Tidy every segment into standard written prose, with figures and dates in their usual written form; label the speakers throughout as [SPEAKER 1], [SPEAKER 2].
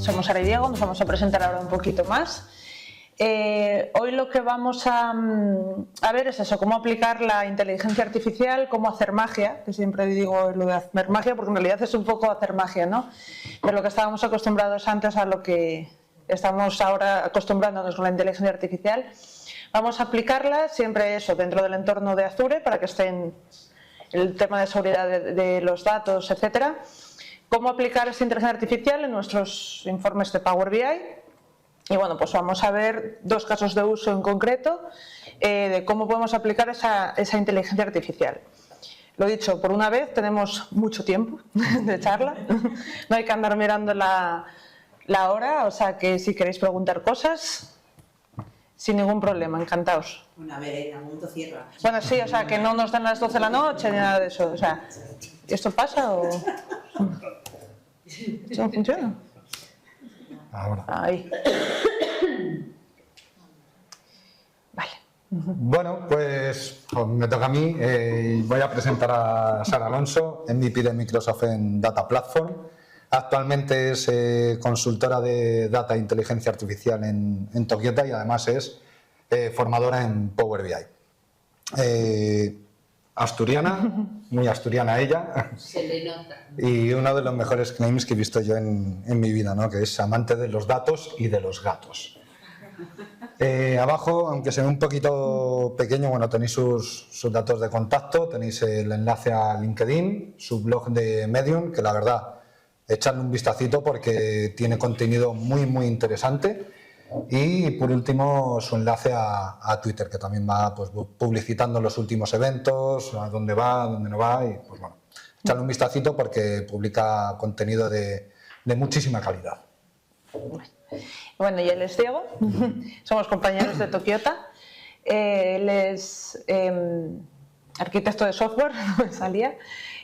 [SPEAKER 1] somos Sara y Diego, nos vamos a presentar ahora un poquito más. Hoy lo que vamos a ver es eso, cómo aplicar la inteligencia artificial, cómo hacer magia, que siempre digo lo de hacer magia porque en realidad es un poco hacer magia, ¿no? De lo que estábamos acostumbrados antes a lo que estamos ahora acostumbrándonos con la inteligencia artificial. Vamos a aplicarla siempre eso dentro del entorno de Azure para que estén el tema de seguridad de los datos, etcétera. Cómo aplicar esta inteligencia artificial en nuestros informes de Power BI. Y bueno, pues vamos a ver dos casos de uso en concreto de cómo podemos aplicar esa inteligencia artificial. Lo dicho, por una vez tenemos mucho tiempo de charla, no hay que andar mirando la hora, o sea que si queréis preguntar cosas, sin ningún problema, encantados.
[SPEAKER 2] Bueno, a ver, en algún momento cierra.
[SPEAKER 1] Bueno, sí, o sea que no nos dan las 12 de la noche ni nada de eso, o sea, ¿esto pasa o...? ¿Esto no funciona?
[SPEAKER 3] Ahora.
[SPEAKER 1] Ahí. Vale.
[SPEAKER 3] Bueno, pues me toca a mí. Voy a presentar a Sara Alonso, MVP de Microsoft en Data Platform. Actualmente es consultora de Data e Inteligencia Artificial en Tokiota y además es formadora en Power BI. Asturiana, muy asturiana ella.
[SPEAKER 2] Se le nota.
[SPEAKER 3] Y uno de los mejores claims que he visto yo en mi vida, ¿no? Que es amante de los datos y de los gatos. Abajo, aunque se ve un poquito pequeño, bueno, tenéis sus datos de contacto, tenéis el enlace a LinkedIn, su blog de Medium, que la verdad, echadle un vistacito porque tiene contenido muy, muy interesante. Y por último, su enlace a Twitter, que también va pues, publicitando los últimos eventos, a dónde va, a dónde no va, y pues bueno, echadle un vistacito porque publica contenido de muchísima calidad.
[SPEAKER 1] Bueno, y él es Diego, somos compañeros de Tokiota, él es arquitecto de software, no me salía,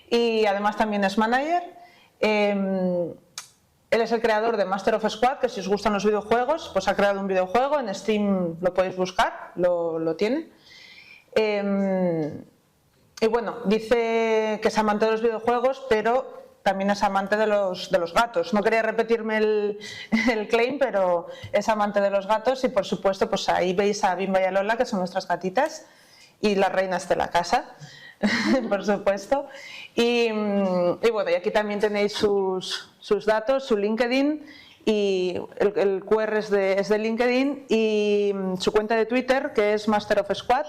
[SPEAKER 1] y además también es manager. Él es el creador de Master of Squad, que si os gustan los videojuegos, pues ha creado un videojuego, en Steam lo podéis buscar, lo tiene. Y bueno, dice que es amante de los videojuegos, pero también es amante de los gatos. No quería repetirme el claim, pero es amante de los gatos y por supuesto pues ahí veis a Bimba y a Lola, que son nuestras gatitas y las reinas de la casa, por supuesto. Y bueno, y aquí también tenéis sus datos, su LinkedIn, y el QR es de LinkedIn, y su cuenta de Twitter, que es Master of Squad.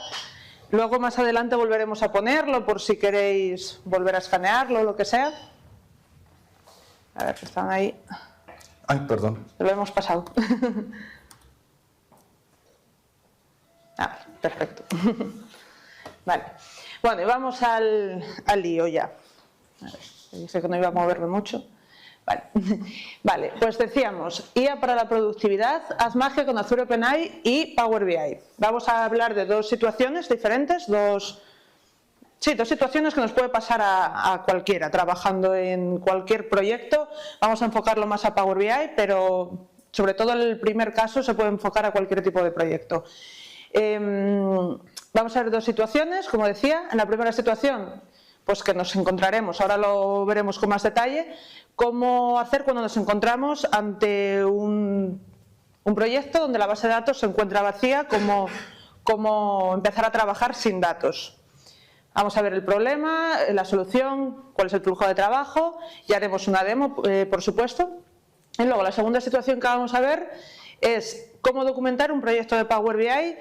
[SPEAKER 1] Luego más adelante volveremos a ponerlo por si queréis volver a escanearlo o lo que sea. A ver, están ahí.
[SPEAKER 3] Ay, perdón.
[SPEAKER 1] Lo hemos pasado. Perfecto. Vale. Bueno, y vamos al lío ya. A ver, dije que no iba a moverme mucho. Vale. Vale, pues decíamos, IA para la productividad, haz magia con Azure OpenAI y Power BI. Vamos a hablar de dos situaciones diferentes, dos situaciones que nos puede pasar a cualquiera, trabajando en cualquier proyecto. Vamos a enfocarlo más a Power BI, pero sobre todo el primer caso se puede enfocar a cualquier tipo de proyecto. Vamos a ver dos situaciones, como decía. En la primera situación, pues que nos encontraremos, ahora lo veremos con más detalle, cómo hacer cuando nos encontramos ante un proyecto donde la base de datos se encuentra vacía, cómo empezar a trabajar sin datos. Vamos a ver el problema, la solución, cuál es el flujo de trabajo, y haremos una demo, por supuesto. Y luego la segunda situación que vamos a ver es cómo documentar un proyecto de Power BI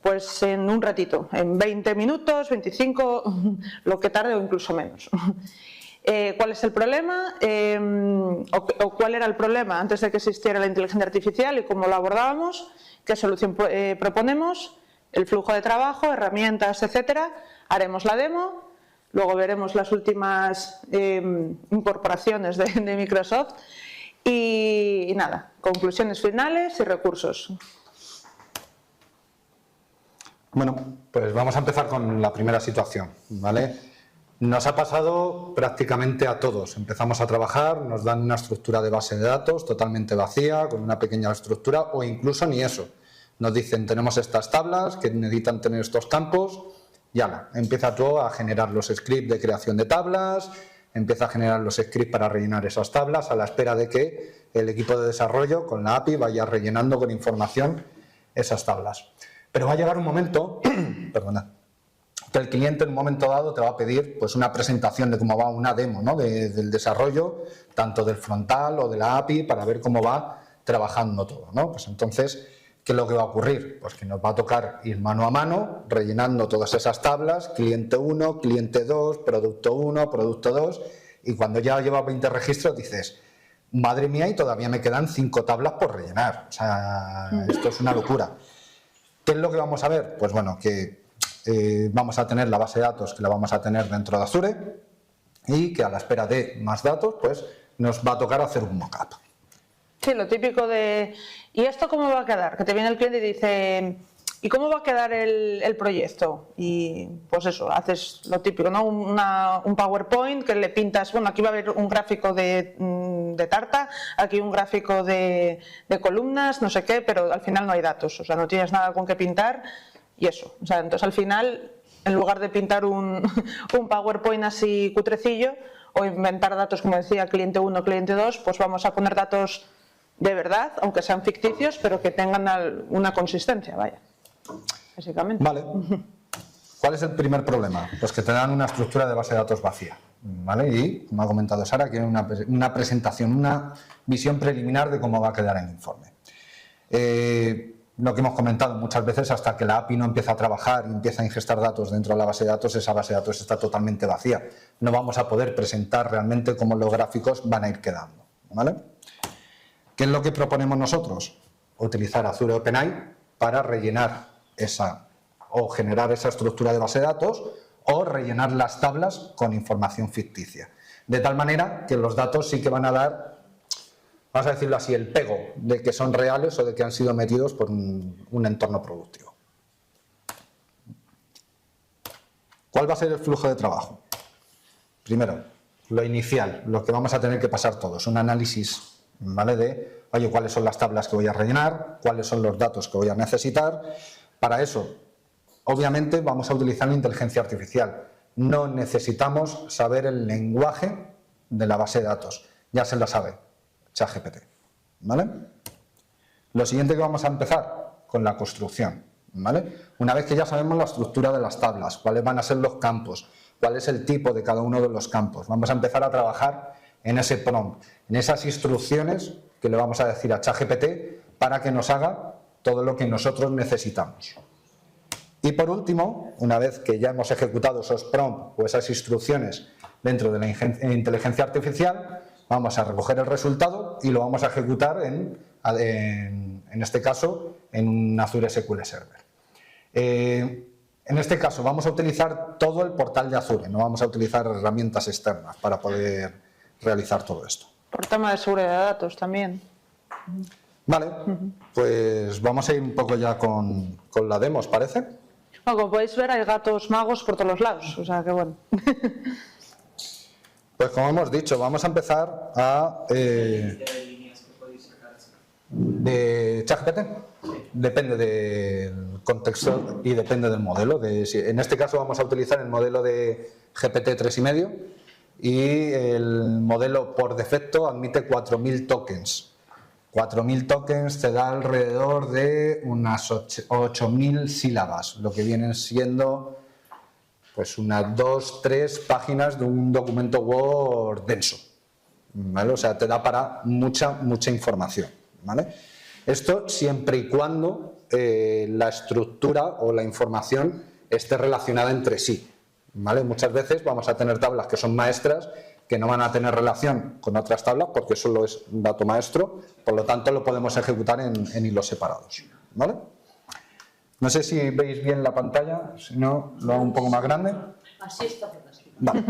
[SPEAKER 1] pues en un ratito, en 20 minutos, 25, lo que tarde o incluso menos. ¿Cuál es el problema? ¿O cuál era el problema antes de que existiera la inteligencia artificial y cómo lo abordábamos? ¿Qué solución proponemos? El flujo de trabajo, herramientas, etcétera. Haremos la demo, luego veremos las últimas incorporaciones de Microsoft y nada, conclusiones finales y recursos.
[SPEAKER 3] Bueno, pues vamos a empezar con la primera situación, ¿vale? Nos ha pasado prácticamente a todos. Empezamos a trabajar, nos dan una estructura de base de datos totalmente vacía, con una pequeña estructura, o incluso ni eso. Nos dicen, tenemos estas tablas que necesitan tener estos campos, y ala, empieza todo a generar los scripts de creación de tablas, empieza a generar los scripts para rellenar esas tablas a la espera de que el equipo de desarrollo con la API vaya rellenando con información esas tablas. Pero va a llegar un momento, perdona, que el cliente en un momento dado te va a pedir pues una presentación de cómo va una demo, ¿no? Del desarrollo, tanto del frontal o de la API, para ver cómo va trabajando todo, ¿no? Pues entonces, ¿qué es lo que va a ocurrir? Pues que nos va a tocar ir mano a mano, rellenando todas esas tablas, cliente 1, cliente 2, producto 1, producto 2, y cuando ya llevas 20 registros dices, madre mía, y todavía me quedan 5 tablas por rellenar. O sea, esto es una locura. ¿Qué es lo que vamos a ver? Pues bueno, que vamos a tener la base de datos que la vamos a tener dentro de Azure y que a la espera de más datos, pues nos va a tocar hacer un mockup.
[SPEAKER 1] Sí, lo típico de ¿y esto cómo va a quedar? Que te viene el cliente y dice ¿y cómo va a quedar el proyecto? Y pues eso, haces lo típico, ¿no? Un PowerPoint que le pintas, bueno, aquí va a haber un gráfico de tarta, aquí un gráfico de columnas, no sé qué, pero al final no hay datos, o sea, no tienes nada con qué pintar y eso. O sea, entonces al final, en lugar de pintar un PowerPoint así cutrecillo o inventar datos, como decía, cliente 1, cliente 2, pues vamos a poner datos de verdad, aunque sean ficticios, pero que tengan una consistencia, vaya, básicamente.
[SPEAKER 3] Vale. ¿Cuál es el primer problema? Pues que te dan una estructura de base de datos vacía, ¿vale? Y, como ha comentado Sara, quiere una presentación, una visión preliminar de cómo va a quedar el informe. Lo que hemos comentado muchas veces, hasta que la API no empieza a trabajar y empieza a ingestar datos dentro de la base de datos, esa base de datos está totalmente vacía. No vamos a poder presentar realmente cómo los gráficos van a ir quedando, ¿vale? ¿Qué es lo que proponemos nosotros? Utilizar Azure OpenAI para rellenar o generar esa estructura de base de datos o rellenar las tablas con información ficticia. De tal manera que los datos sí que van a dar, vamos a decirlo así, el pego de que son reales o de que han sido metidos por un entorno productivo. ¿Cuál va a ser el flujo de trabajo? Primero, lo inicial, lo que vamos a tener que pasar todos, un análisis, ¿vale? De, oye, ¿cuáles son las tablas que voy a rellenar? ¿Cuáles son los datos que voy a necesitar? Para eso, obviamente, vamos a utilizar la inteligencia artificial. No necesitamos saber el lenguaje de la base de datos. Ya se lo sabe ChatGPT, ¿vale? Lo siguiente que vamos a empezar, con la construcción, ¿vale? Una vez que ya sabemos la estructura de las tablas, cuáles van a ser los campos, cuál es el tipo de cada uno de los campos, vamos a empezar a trabajar en ese prompt, en esas instrucciones que le vamos a decir a ChatGPT para que nos haga todo lo que nosotros necesitamos. Y por último, una vez que ya hemos ejecutado esos prompts o esas instrucciones dentro de la inteligencia artificial, vamos a recoger el resultado y lo vamos a ejecutar en este caso en un Azure SQL Server. En este caso vamos a utilizar todo el portal de Azure, no vamos a utilizar herramientas externas para poder realizar todo esto.
[SPEAKER 1] Por tema de seguridad de datos también.
[SPEAKER 3] Vale, pues vamos a ir un poco ya con la demo, ¿os parece?
[SPEAKER 1] Bueno, como podéis ver, hay gatos magos por todos los lados, o sea que bueno.
[SPEAKER 3] Pues como hemos dicho, vamos a empezar a... ¿De ChatGPT? Depende del contexto y depende del modelo. En este caso vamos a utilizar el modelo de GPT 3,5 y el modelo por defecto admite 4.000 tokens. 4.000 tokens te da alrededor de unas 8.000 sílabas, lo que vienen siendo pues unas 2-3 páginas de un documento Word denso, ¿vale? O sea, te da para mucha información, ¿vale? Esto siempre y cuando la estructura o la información esté relacionada entre sí, ¿vale? Muchas veces vamos a tener tablas que son maestras que no van a tener relación con otras tablas porque solo es un dato maestro, por lo tanto lo podemos ejecutar en hilos separados, ¿vale? No sé si veis bien la pantalla, si no lo hago un poco más grande.
[SPEAKER 2] Así está fantástico.
[SPEAKER 3] Vale.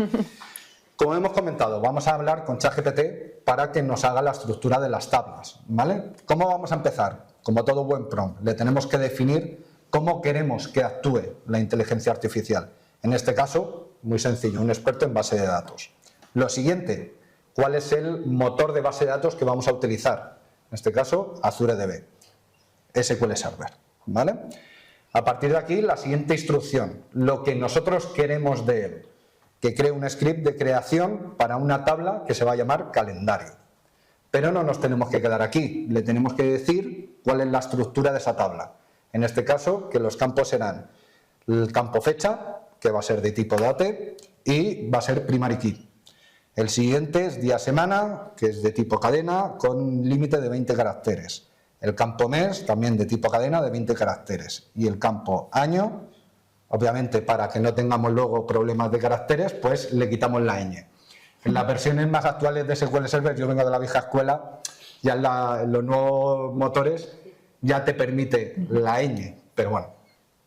[SPEAKER 3] Como hemos comentado, vamos a hablar con ChatGPT para que nos haga la estructura de las tablas, ¿vale? ¿Cómo vamos a empezar? Como todo buen prompt, le tenemos que definir cómo queremos que actúe la inteligencia artificial. En este caso, muy sencillo, un experto en base de datos. Lo siguiente, ¿cuál es el motor de base de datos que vamos a utilizar? En este caso, AzureDB, SQL Server, ¿vale? A partir de aquí, la siguiente instrucción, lo que nosotros queremos de él. que cree un script de creación para una tabla que se va a llamar calendario. Pero no nos tenemos que quedar aquí, le tenemos que decir cuál es la estructura de esa tabla. En este caso, que los campos serán el campo fecha, que va a ser de tipo date, y va a ser primary key. El siguiente es día-semana, que es de tipo cadena, con un límite de 20 caracteres. El campo mes, también de tipo cadena, de 20 caracteres. Y el campo año, obviamente para que no tengamos luego problemas de caracteres, pues le quitamos la ñ. En las versiones más actuales de SQL Server, yo vengo de la vieja escuela, ya en los nuevos motores ya te permite la ñ, pero bueno,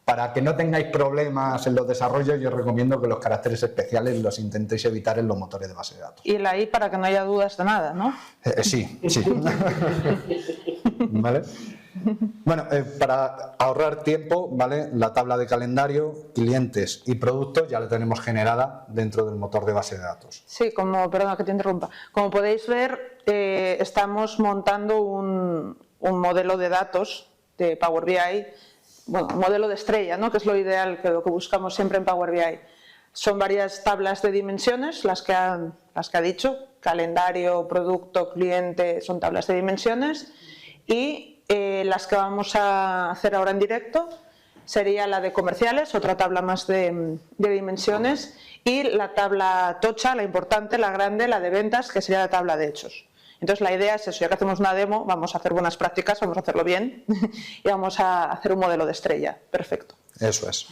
[SPEAKER 3] para que no tengáis problemas en los desarrollos, yo os recomiendo que los caracteres especiales los intentéis evitar en los motores de base de datos.
[SPEAKER 1] Y la I para que no haya dudas de nada, ¿no?
[SPEAKER 3] Sí. ¿Vale? Bueno, para ahorrar tiempo, ¿vale? La tabla de calendario, clientes y productos ya la tenemos generada dentro del motor de base de datos.
[SPEAKER 1] Sí, perdona que te interrumpa. Como podéis ver, estamos montando un modelo de datos de Power BI, bueno, un modelo de estrella, ¿no? Que es lo ideal, que lo que buscamos siempre en Power BI. Son varias tablas de dimensiones, las que ha dicho, calendario, producto, cliente, son tablas de dimensiones, y las que vamos a hacer ahora en directo sería la de comerciales, otra tabla más de dimensiones, y la tabla tocha, la importante, la grande, la de ventas, que sería la tabla de hechos. Entonces la idea es eso, ya que hacemos una demo, vamos a hacer buenas prácticas, vamos a hacerlo bien y vamos a hacer un modelo de estrella. Perfecto.
[SPEAKER 3] Eso es.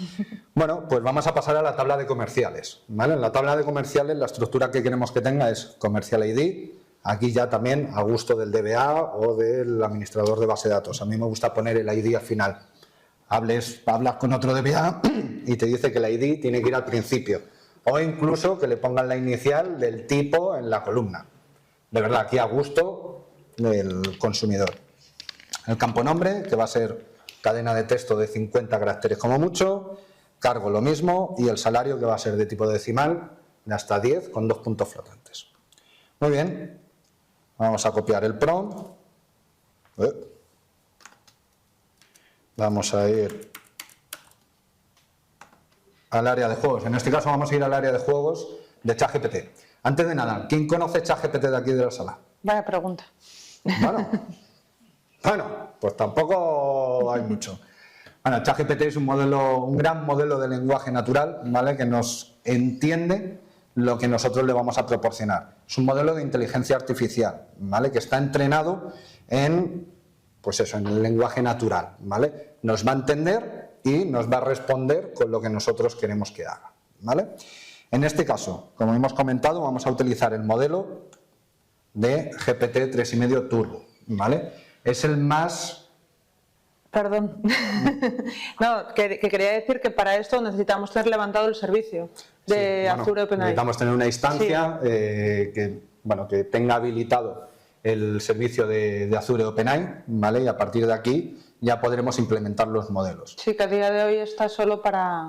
[SPEAKER 3] Bueno, pues vamos a pasar a la tabla de comerciales, ¿vale? En la tabla de comerciales la estructura que queremos que tenga es comercial ID, aquí ya también a gusto del DBA o del administrador de base de datos. A mí me gusta poner el ID al final. Hablas con otro DBA y te dice que el ID tiene que ir al principio, o incluso que le pongan la inicial del tipo en la columna. De verdad, aquí a gusto del consumidor. El campo nombre, que va a ser cadena de texto de 50 caracteres como mucho, cargo lo mismo, y el salario, que va a ser de tipo decimal de hasta 10 con 2 puntos flotantes. Muy bien, vamos a copiar el prompt. Vamos a ir al área de juegos. En este caso vamos a ir al área de juegos de ChatGPT. Antes de nada, ¿quién conoce ChatGPT de aquí de la sala?
[SPEAKER 1] Vaya pregunta.
[SPEAKER 3] Bueno, pues tampoco hay mucho. Bueno, ChatGPT es un gran modelo de lenguaje natural, ¿vale? Que nos entiende lo que nosotros le vamos a proporcionar. Es un modelo de inteligencia artificial, ¿vale? Que está entrenado en, pues eso, en el lenguaje natural, ¿vale? Nos va a entender y nos va a responder con lo que nosotros queremos que haga, ¿vale? En este caso, como hemos comentado, vamos a utilizar el modelo de GPT 3,5 Turbo, ¿vale? Es el más...
[SPEAKER 1] Perdón. No, que quería decir que para esto necesitamos tener levantado el servicio de Azure OpenAI.
[SPEAKER 3] Necesitamos tener una instancia que tenga habilitado el servicio de Azure OpenAI, ¿vale? Y a partir de aquí ya podremos implementar los modelos.
[SPEAKER 1] Sí, que a día de hoy está solo para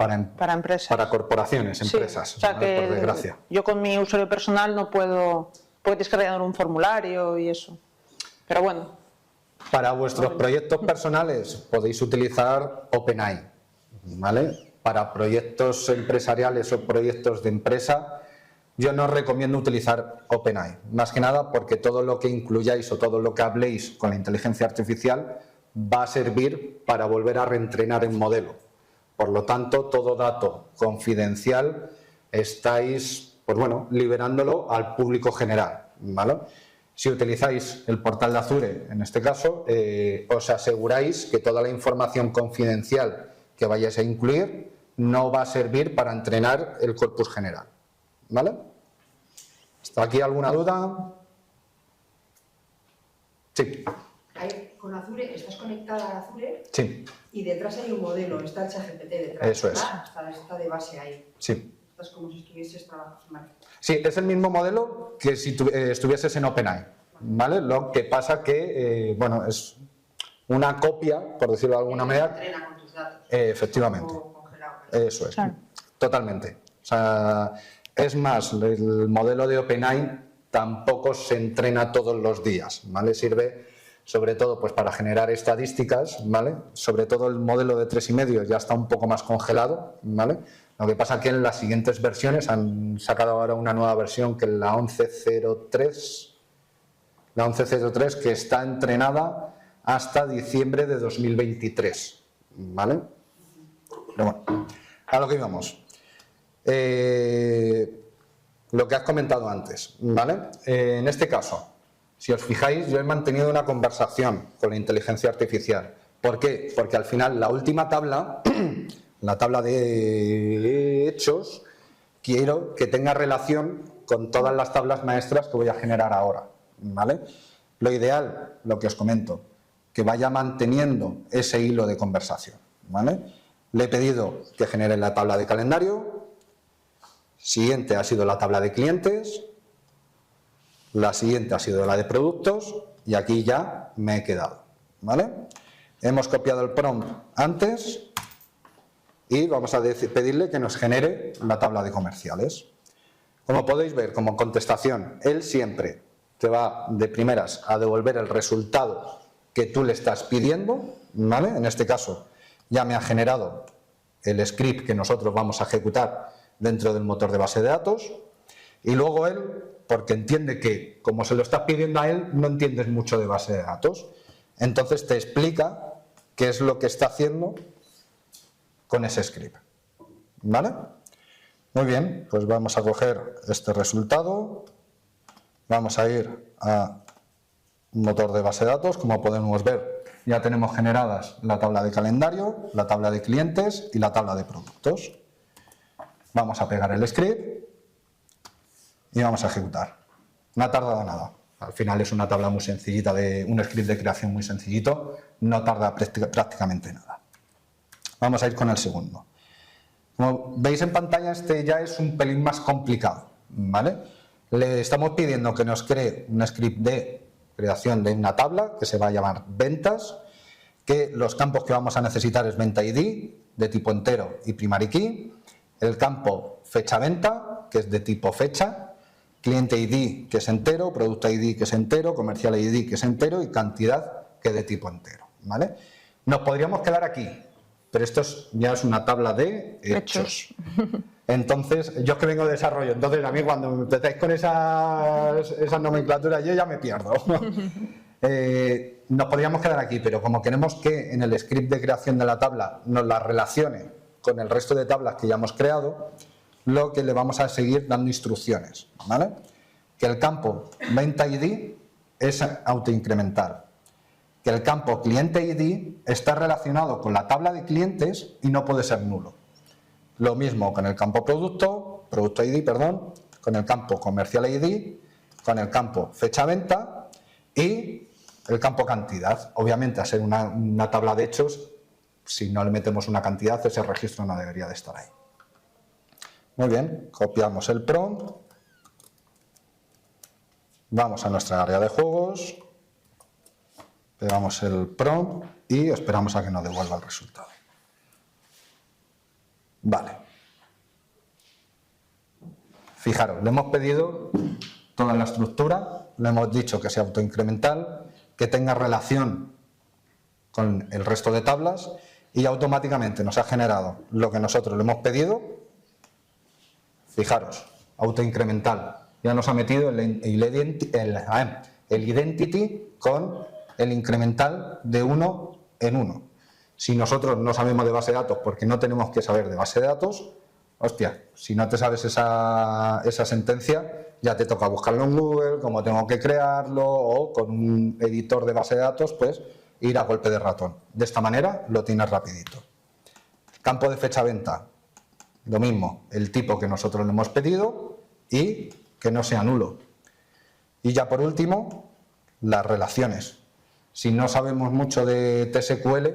[SPEAKER 1] empresas.
[SPEAKER 3] Para corporaciones, empresas,
[SPEAKER 1] sí, o sea,
[SPEAKER 3] ¿vale? Por desgracia.
[SPEAKER 1] Yo con mi usuario personal no puedo, porque tienes que rellenar un formulario y eso. Pero bueno.
[SPEAKER 3] Para vuestros proyectos personales podéis utilizar OpenAI, ¿vale? Para proyectos empresariales o proyectos de empresa, yo no os recomiendo utilizar OpenAI. Más que nada porque todo lo que incluyáis o todo lo que habléis con la inteligencia artificial va a servir para volver a reentrenar el modelo. Por lo tanto, todo dato confidencial estáis, pues bueno, liberándolo al público general, ¿vale? Si utilizáis el portal de Azure, en este caso, os aseguráis que toda la información confidencial que vayáis a incluir no va a servir para entrenar el corpus general, ¿vale? ¿Hasta aquí alguna duda? Sí.
[SPEAKER 4] Con Azure, estás conectada a Azure,
[SPEAKER 3] Sí.
[SPEAKER 4] Y detrás hay un modelo, está el ChatGPT detrás.
[SPEAKER 3] Eso es.
[SPEAKER 4] Está de base ahí.
[SPEAKER 3] Sí.
[SPEAKER 4] Estás como si estuvieses trabajando. Vale.
[SPEAKER 3] Sí, es el mismo modelo que si estuvieses en OpenAI, ¿vale? Lo que pasa que, bueno, es una copia, por decirlo de alguna manera.
[SPEAKER 4] Entrena con tus datos.
[SPEAKER 3] Efectivamente. Eso es. Claro. Totalmente. O sea, es más, el modelo de OpenAI tampoco se entrena todos los días, ¿vale? Sirve sobre todo pues para generar estadísticas, ¿vale? Sobre todo el modelo de 3,5 ya está un poco más congelado, ¿vale? Lo que pasa que en las siguientes versiones han sacado ahora una nueva versión que es la 11.03, que está entrenada hasta diciembre de 2023, ¿vale? Pero bueno, a lo que íbamos. Lo que has comentado antes, ¿vale? En este caso, si os fijáis, yo he mantenido una conversación con la inteligencia artificial. ¿Por qué? Porque al final la última tabla, la tabla de hechos, quiero que tenga relación con todas las tablas maestras que voy a generar ahora, ¿vale? Lo ideal, lo que os comento, que vaya manteniendo ese hilo de conversación, ¿vale? Le he pedido que genere la tabla de calendario, siguiente ha sido la tabla de clientes, la siguiente ha sido la de productos y aquí ya me he quedado, ¿vale? Hemos copiado el prompt antes y vamos a pedirle que nos genere la tabla de comerciales. Como podéis ver, como contestación, él siempre te va de primeras a devolver el resultado que tú le estás pidiendo, ¿vale? En este caso ya me ha generado el script que nosotros vamos a ejecutar dentro del motor de base de datos y luego él, porque entiende que como se lo estás pidiendo a él, no entiendes mucho de base de datos, entonces te explica qué es lo que está haciendo con ese script, ¿vale? Muy bien, pues vamos a coger este resultado, vamos a ir a motor de base de datos, como podemos ver ya tenemos generadas la tabla de calendario, la tabla de clientes y la tabla de productos. Vamos a pegar el script y vamos a ejecutar. No ha tardado nada. Al final es una tabla muy sencillita, un script de creación muy sencillito, no tarda prácticamente nada. Vamos a ir con el segundo. Como veis en pantalla, este ya es un pelín más complicado, ¿vale? Le estamos pidiendo que nos cree un script de creación de una tabla que se va a llamar ventas, que los campos que vamos a necesitar es venta ID de tipo entero y primary key, el campo fecha venta que es de tipo fecha, cliente ID que es entero, producto ID que es entero, comercial ID que es entero y cantidad que es de tipo entero, ¿vale? Nos podríamos quedar aquí, pero esto ya es una tabla de hechos. Entonces, yo es que vengo de desarrollo, entonces a mí cuando me empezáis con esas nomenclaturas yo ya me pierdo. Nos podríamos quedar aquí, pero como queremos que en el script de creación de la tabla nos la relacione con el resto de tablas que ya hemos creado, lo que le vamos a seguir dando instrucciones, ¿vale? Que el campo venta ID es autoincremental, que el campo cliente ID está relacionado con la tabla de clientes y no puede ser nulo. Lo mismo con el campo producto ID, perdón, con el campo comercial ID, con el campo fecha venta y el campo cantidad. Obviamente, al ser una tabla de hechos, si no le metemos una cantidad, ese registro no debería de estar ahí. Muy bien, copiamos el prompt, vamos a nuestra área de juegos, pegamos el prompt y esperamos a que nos devuelva el resultado. Vale. Fijaros, le hemos pedido toda la estructura, le hemos dicho que sea autoincremental, que tenga relación con el resto de tablas y automáticamente nos ha generado lo que nosotros le hemos pedido. Fijaros, autoincremental. Ya nos ha metido el identity con el incremental de 1 en 1. Si nosotros no sabemos de base de datos porque no tenemos que saber de base de datos, hostia, si no te sabes esa sentencia, ya te toca buscarlo en Google, cómo tengo que crearlo, o con un editor de base de datos, pues ir a golpe de ratón. De esta manera lo tienes rapidito. Campo de fecha venta, lo mismo, el tipo que nosotros le hemos pedido y que no sea nulo. Y ya por último, las relaciones. Si no sabemos mucho de TSQL,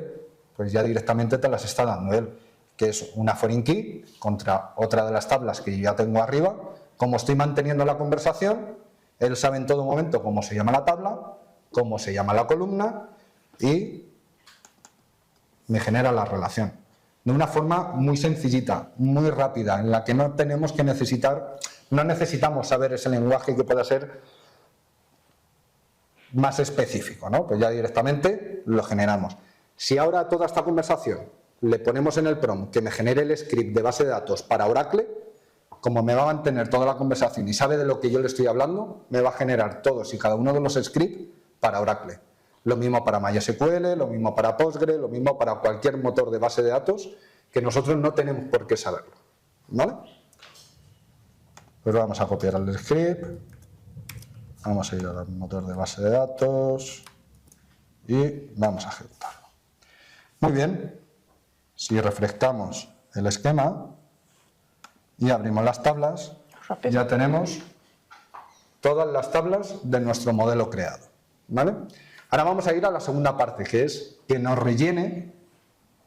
[SPEAKER 3] pues ya directamente te las está dando él, que es una foreign key contra otra de las tablas que yo ya tengo arriba. Como estoy manteniendo la conversación, él sabe en todo momento cómo se llama la tabla, cómo se llama la columna y me genera la relación. De una forma muy sencillita, muy rápida, en la que no tenemos que necesitamos saber ese lenguaje que pueda ser más específico, ¿no? Pues ya directamente lo generamos. Si ahora a toda esta conversación le ponemos en el prompt que me genere el script de base de datos para Oracle, como me va a mantener toda la conversación y sabe de lo que yo le estoy hablando, me va a generar todos y cada uno de los scripts para Oracle. Lo mismo para MySQL, lo mismo para Postgre, lo mismo para cualquier motor de base de datos que nosotros no tenemos por qué saberlo, ¿vale? Pues vamos a copiar el script, vamos a ir al motor de base de datos y vamos a ejecutarlo. Muy bien, si refrescamos el esquema y abrimos las tablas, ya tenemos todas las tablas de nuestro modelo creado, ¿vale? Ahora vamos a ir a la segunda parte, que es que nos rellene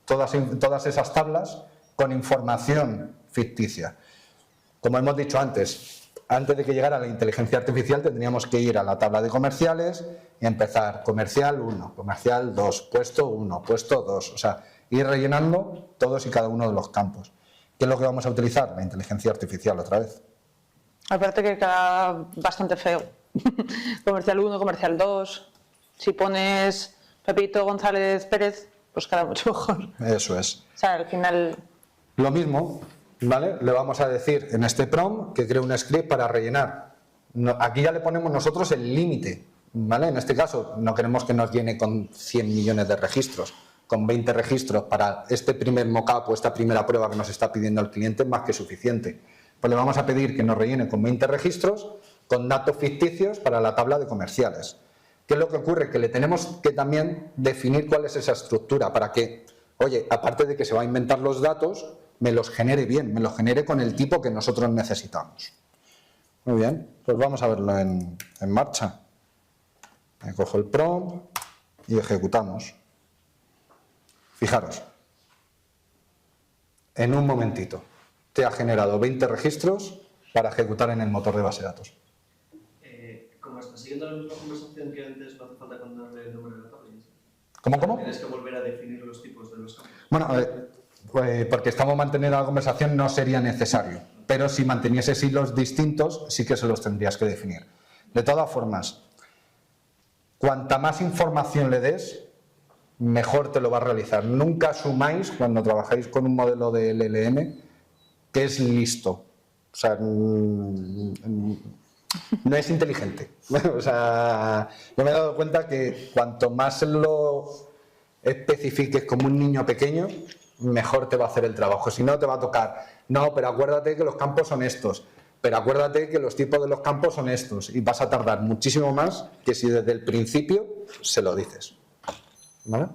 [SPEAKER 3] todas esas tablas con información ficticia. Como hemos dicho antes de que llegara la inteligencia artificial tendríamos que ir a la tabla de comerciales y empezar comercial 1, comercial 2, puesto 1, puesto 2, o sea, ir rellenando todos y cada uno de los campos. ¿Qué es lo que vamos a utilizar? La inteligencia artificial otra vez.
[SPEAKER 1] Aparte que queda bastante feo. Comercial 1, comercial 2. Si pones Pepito González Pérez, pues queda mucho mejor.
[SPEAKER 3] Eso es.
[SPEAKER 1] O sea, al final...
[SPEAKER 3] Lo mismo, ¿vale? Le vamos a decir en este prompt que cree un script para rellenar. Aquí ya le ponemos nosotros el límite, ¿vale? En este caso no queremos que nos llene con 100 millones de registros. Con 20 registros para este primer mockup o esta primera prueba que nos está pidiendo el cliente es más que suficiente. Pues le vamos a pedir que nos rellene con 20 registros con datos ficticios para la tabla de comerciales. ¿Qué es lo que ocurre? Que le tenemos que también definir cuál es esa estructura para que, oye, aparte de que se va a inventar los datos, me los genere bien, me los genere con el tipo que nosotros necesitamos. Muy bien, pues vamos a verlo en marcha. Me cojo el prompt y ejecutamos. Fijaros, en un momentito te ha generado 20 registros para ejecutar en el motor de base de datos.
[SPEAKER 5] Como está siguiendo la misma conversación que antes, no hace falta contarle el nombre de la tabla.
[SPEAKER 3] ¿Cómo?
[SPEAKER 5] Tienes que volver a definir los tipos de los campos.
[SPEAKER 3] Bueno, porque estamos manteniendo la conversación no sería necesario, pero si mantenieses hilos distintos sí que se los tendrías que definir. De todas formas, cuanta más información le des, mejor te lo va a realizar. Nunca asumáis, cuando trabajáis con un modelo de LLM, que es listo. O sea, no es inteligente. O sea, yo me he dado cuenta que cuanto más lo especifiques como un niño pequeño, mejor te va a hacer el trabajo. Si no, te va a tocar, no, pero acuérdate que los campos son estos, pero acuérdate que los tipos de los campos son estos, y vas a tardar muchísimo más que si desde el principio se lo dices. ¿Vale?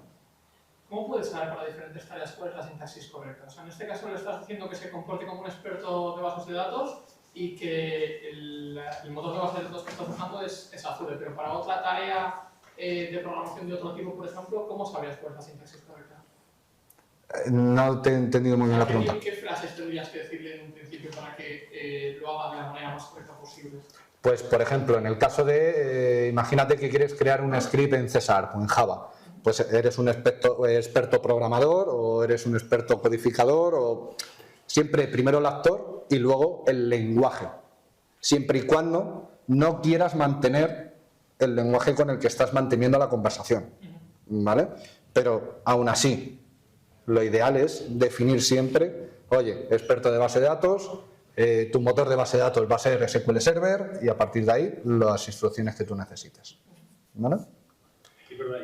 [SPEAKER 6] ¿Cómo puedes saber para diferentes tareas cuál es la sintaxis correcta? O sea, en este caso le estás haciendo que se comporte como un experto de bases de datos y que el motor de bases de datos que estás usando es Azure, pero para otra tarea de programación de otro tipo, por ejemplo, ¿cómo sabrías cuál es la sintaxis correcta?
[SPEAKER 3] No te he entendido muy bien la pregunta.
[SPEAKER 6] ¿Qué frases tendrías que decirle en un principio para que lo haga de la manera más correcta posible?
[SPEAKER 3] Pues, por ejemplo, en el caso de, imagínate que quieres crear un script en C# o en Java. Pues eres un experto programador o eres un experto codificador o siempre primero el actor y luego el lenguaje. Siempre y cuando no quieras mantener el lenguaje con el que estás manteniendo la conversación, ¿vale? Pero aún así, lo ideal es definir siempre, oye, experto de base de datos, tu motor de base de datos va a ser SQL Server y a partir de ahí las instrucciones que tú necesites, ¿vale?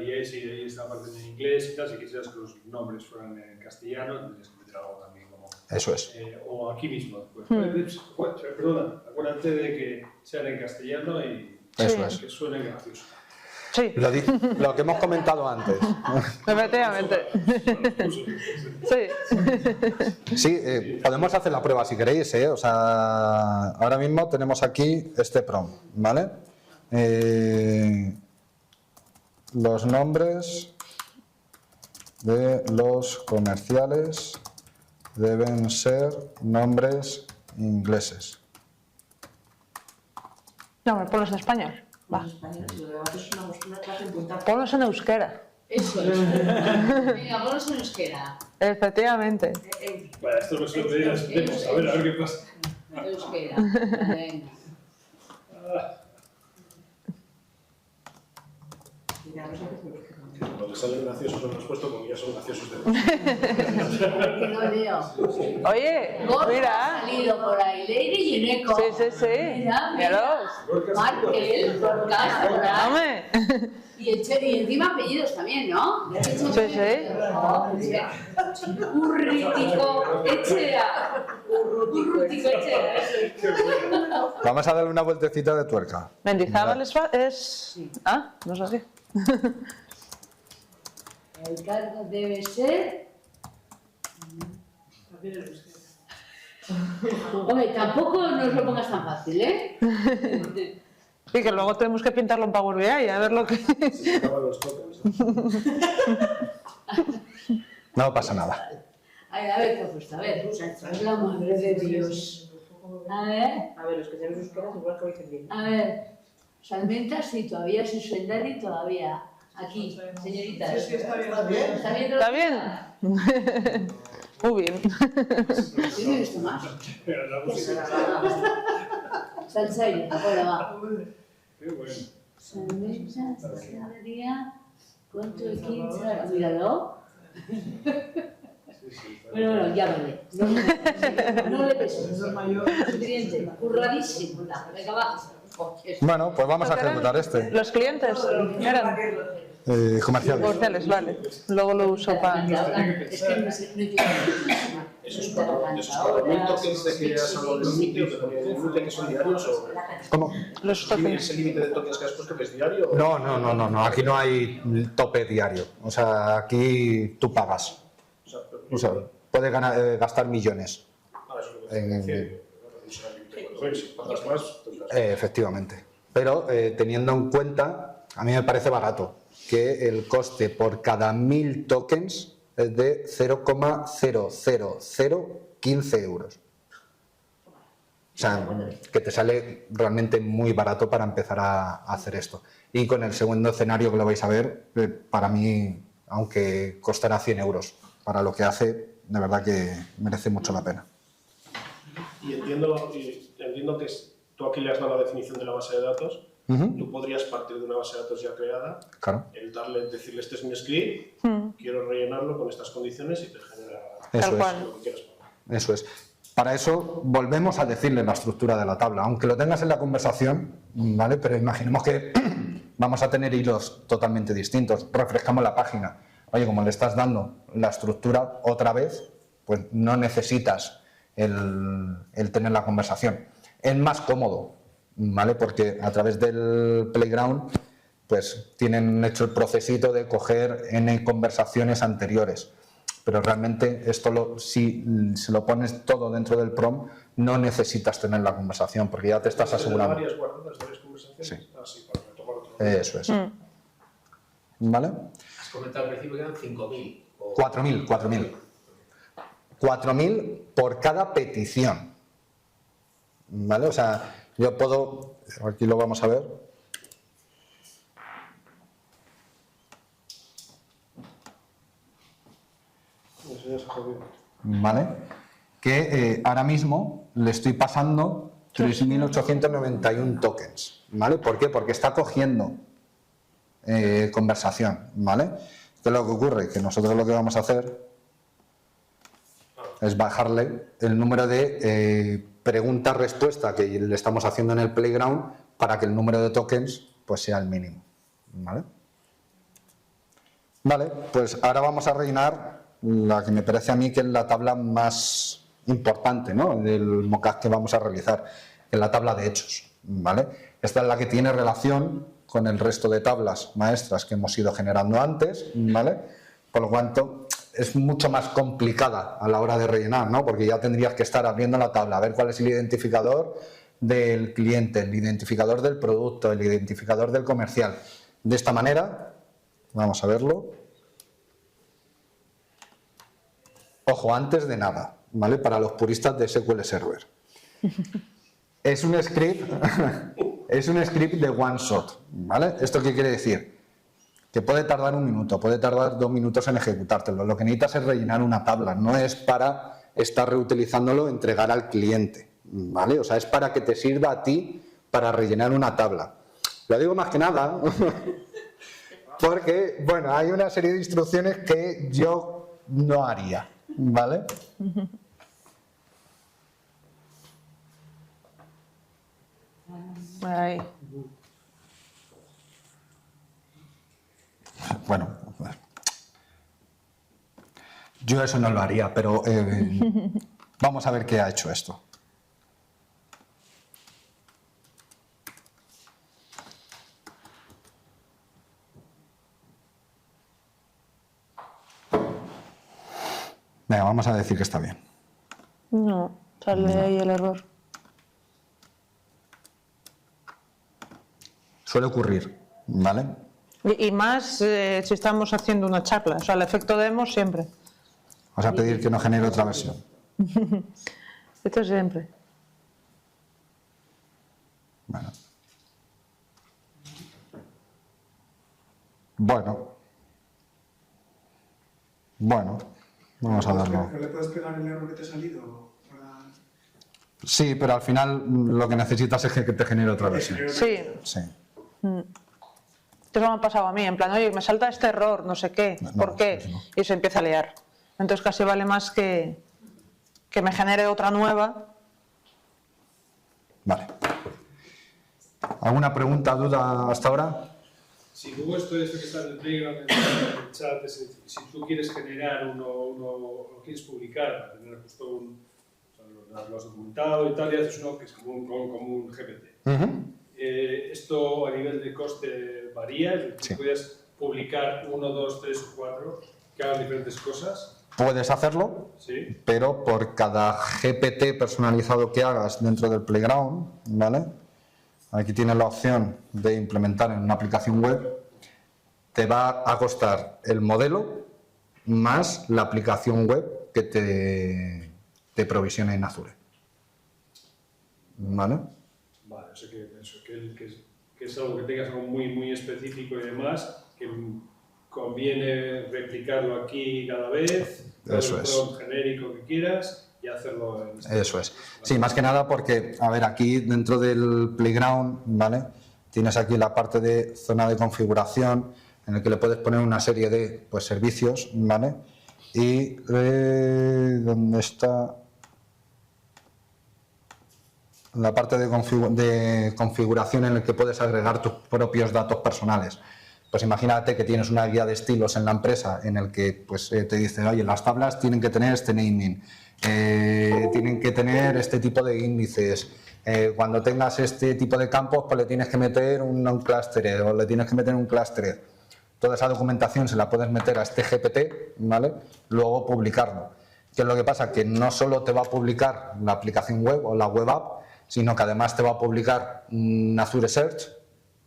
[SPEAKER 7] Y ahí si esta parte en inglés y tal, si quisieras que los nombres fueran en castellano, tendrías que meter algo también como...
[SPEAKER 3] Eso es.
[SPEAKER 7] O aquí mismo. Pues, perdona, acuérdate de que sean en castellano y
[SPEAKER 3] Eso es.
[SPEAKER 7] que suene gracioso.
[SPEAKER 1] Sí,
[SPEAKER 3] Lo que hemos comentado antes.
[SPEAKER 1] efectivamente. Sí.
[SPEAKER 3] Sí, podemos hacer la prueba si queréis, ¿eh? O sea, ahora mismo tenemos aquí este prompt, ¿vale? Los nombres de los comerciales deben ser nombres ingleses.
[SPEAKER 1] No, me pones en español. Va.
[SPEAKER 2] Los españoles, lo demás es una clase en punta.
[SPEAKER 1] Ponos en euskera.
[SPEAKER 2] Eso es. Venga, ponos en euskera.
[SPEAKER 1] Efectivamente.
[SPEAKER 7] Vale, esto no se lo pedí a los demos, a ver qué pasa.
[SPEAKER 2] Euskera. Venga.
[SPEAKER 8] les salen graciosos los puestos porque ya son graciosos de
[SPEAKER 2] Que no leo.
[SPEAKER 1] Oye,
[SPEAKER 2] Gorka
[SPEAKER 1] mira.
[SPEAKER 2] ha salido por ahí, Lady Gineco.
[SPEAKER 1] Sí.
[SPEAKER 2] Mira,
[SPEAKER 1] Míralos.
[SPEAKER 2] Markel, Gorka, por ahí.
[SPEAKER 1] Hombre.
[SPEAKER 2] Y encima apellidos también, ¿no?
[SPEAKER 1] Sí.
[SPEAKER 2] Urrutico Etxea. Urrutico Etxea.
[SPEAKER 3] Vamos a darle una vueltecita de tuerca.
[SPEAKER 1] Mendizábal es... Ah, no sé.
[SPEAKER 2] El cargo debe ser... Hombre, tampoco nos lo pongas tan fácil, ¿eh?
[SPEAKER 1] Sí, que luego tenemos que pintarlo en Power BI, a ver lo que...
[SPEAKER 8] Se acaban los tokens.
[SPEAKER 3] No pasa nada.
[SPEAKER 2] A ver, ¿qué ha puesto? A ver, la madre de Dios. A ver,
[SPEAKER 4] los que tienen euskera igual que lo dicen bien.
[SPEAKER 2] a ver. Salmenta, sí, todavía, sin Suendari, todavía. Aquí, señoritas.
[SPEAKER 6] Sí, está bien.
[SPEAKER 2] ¿Está bien?
[SPEAKER 1] ¿Está bien? Muy bien.
[SPEAKER 2] Yo no he visto más.
[SPEAKER 7] Pero la música.
[SPEAKER 2] Salsaire, ahora va.
[SPEAKER 7] Qué bueno.
[SPEAKER 2] Salmenta, Suendari, conto de 15. Míralo. Bueno, ya vale. No le peso. Suficiente. Curradísimo. Venga, va.
[SPEAKER 3] Bueno, pues vamos a ejecutar este.
[SPEAKER 1] Los clientes eran
[SPEAKER 3] Comerciales.
[SPEAKER 1] comerciales, vale. Luego lo uso para...
[SPEAKER 2] Es que no entiendo.
[SPEAKER 8] Esos 4.000 tokens de que has hablado del límite, o que también el límite que son diarios, o
[SPEAKER 3] ¿Cómo?
[SPEAKER 1] Los tokens.
[SPEAKER 8] ese límite de tokens que has puesto que es diario. o-
[SPEAKER 3] No, aquí no hay tope diario. O sea, aquí tú pagas. O sea, puedes gastar millones.
[SPEAKER 8] Eso es lo que te decía. No será el límite de 4.000, si pagas más, tendrás.
[SPEAKER 3] Efectivamente. Pero teniendo en cuenta, a mí me parece barato, que el coste por cada 1000 tokens es de 0,00015 euros. O sea, que te sale realmente muy barato para empezar a hacer esto. Y con el segundo escenario que lo vais a ver, para mí, aunque costará 100 euros, para lo que hace, de verdad que merece mucho la pena.
[SPEAKER 8] Y entiendo que tú aquí le has dado la definición de la base de datos. Tú podrías partir de una base de datos ya creada,
[SPEAKER 3] Claro.
[SPEAKER 8] decirle este es mi script, quiero rellenarlo con estas condiciones y te genera
[SPEAKER 3] Eso es.
[SPEAKER 1] cual.
[SPEAKER 8] lo que quieras pagar.
[SPEAKER 3] Eso es. Para eso volvemos a decirle la estructura de la tabla, aunque lo tengas en la conversación, ¿vale? Pero imaginemos que vamos a tener hilos totalmente distintos. Refrescamos la página. Oye, como le estás dando la estructura otra vez, pues no necesitas el tener la conversación. Es más cómodo, ¿vale? Porque a través del Playground pues tienen hecho el procesito de coger N conversaciones anteriores. Pero realmente esto si se lo pones todo dentro del PROM, no necesitas tener la conversación, porque ya te estás asegurando.
[SPEAKER 8] Varias guardadas, varias conversaciones.
[SPEAKER 3] Sí.
[SPEAKER 8] Así, para retomar otro.
[SPEAKER 3] Eso es. ¿Vale?
[SPEAKER 9] Has comentado al principio que eran 5.000.
[SPEAKER 3] 4.000. 4.000 por cada petición. ¿Vale? O sea, yo puedo... Aquí lo vamos a ver.
[SPEAKER 8] Eso ya se jodió.
[SPEAKER 3] ¿Vale? Que ahora mismo le estoy pasando 3.891 tokens. ¿Vale? ¿Por qué? Porque está cogiendo conversación. ¿Vale? ¿Qué es lo que ocurre? Que nosotros lo que vamos a hacer es bajarle el número de pregunta-respuesta que le estamos haciendo en el Playground para que el número de tokens pues sea el mínimo. ¿Vale? Vale, pues ahora vamos a rellenar la que me parece a mí que es la tabla más importante, ¿no?, del mockup que vamos a realizar, en la tabla de hechos. ¿Vale? Esta es la que tiene relación con el resto de tablas maestras que hemos ido generando antes, ¿vale? Por lo tanto, es mucho más complicada a la hora de rellenar, ¿no? Porque ya tendrías que estar abriendo la tabla, a ver cuál es el identificador del cliente, el identificador del producto, el identificador del comercial. De esta manera, vamos a verlo. Ojo, antes de nada, ¿vale? Para los puristas de SQL Server. Es un script de one shot, ¿vale? ¿Esto qué quiere decir? Que puede tardar 1 minuto, puede tardar 2 minutos en ejecutártelo. Lo que necesitas es rellenar una tabla, no es para estar reutilizándolo, entregar al cliente, ¿vale? O sea, es para que te sirva a ti para rellenar una tabla. Lo digo más que nada Porque, bueno, hay una serie de instrucciones que yo no haría, ¿vale?
[SPEAKER 1] Ahí.
[SPEAKER 3] Bueno, yo eso no lo haría, pero vamos a ver qué ha hecho esto. Venga, vamos a decir que está bien.
[SPEAKER 1] No, sale ahí el error.
[SPEAKER 3] Suele ocurrir, ¿vale?
[SPEAKER 1] Y más si estamos haciendo una charla, o sea, el efecto demo siempre.
[SPEAKER 3] Vamos a pedir que nos genere otra versión.
[SPEAKER 1] Esto siempre.
[SPEAKER 3] Bueno, vamos a darlo.
[SPEAKER 10] ¿No le puedes pegar el error que te ha salido?
[SPEAKER 3] Sí, pero al final lo que necesitas es que te genere otra versión.
[SPEAKER 1] Sí.
[SPEAKER 3] Sí.
[SPEAKER 1] Esto me ha pasado a mí, en plan, oye, me salta este error, no sé qué, ¿por qué? Y se empieza a liar. Entonces casi vale más que me genere otra nueva.
[SPEAKER 3] Vale. ¿Alguna pregunta, duda hasta ahora?
[SPEAKER 7] Si luego esto que está en el Playground, en el chat, si tú quieres generar lo quieres publicar, para tener justo lo has documentado y tal, y haces uno que es como un GPT. Esto a nivel de coste varía, es decir, puedes publicar 1, 2, 3 o 4 que hagan diferentes cosas.
[SPEAKER 3] Puedes hacerlo,
[SPEAKER 7] sí,
[SPEAKER 3] pero por cada GPT personalizado que hagas dentro del Playground, ¿vale? Aquí tienes la opción de implementar en una aplicación web, te va a costar el modelo más la aplicación web que te provisiona en Azure. ¿Vale?
[SPEAKER 7] Vale, o sea que es algo que tengas algo muy específico y demás, que conviene replicarlo aquí cada vez,
[SPEAKER 3] Eso
[SPEAKER 7] el
[SPEAKER 3] es.
[SPEAKER 7] prompt genérico que quieras y hacerlo en este
[SPEAKER 3] Eso es. Sí, más que nada porque, a ver, aquí dentro del Playground, ¿vale? Tienes aquí la parte de zona de configuración en el que le puedes poner una serie de servicios, ¿vale? Y ¿dónde está? La parte de configuración en el que puedes agregar tus propios datos personales. Pues imagínate que tienes una guía de estilos en la empresa en el que te dice, oye, las tablas tienen que tener este naming, tienen que tener este tipo de índices, cuando tengas este tipo de campos pues le tienes que meter un cluster o le tienes que meter un cluster. Toda esa documentación se la puedes meter a este GPT, ¿vale? Luego publicarlo. ¿Qué es lo que pasa? Que no solo te va a publicar la aplicación web o la web app, sino que además te va a publicar un Azure Search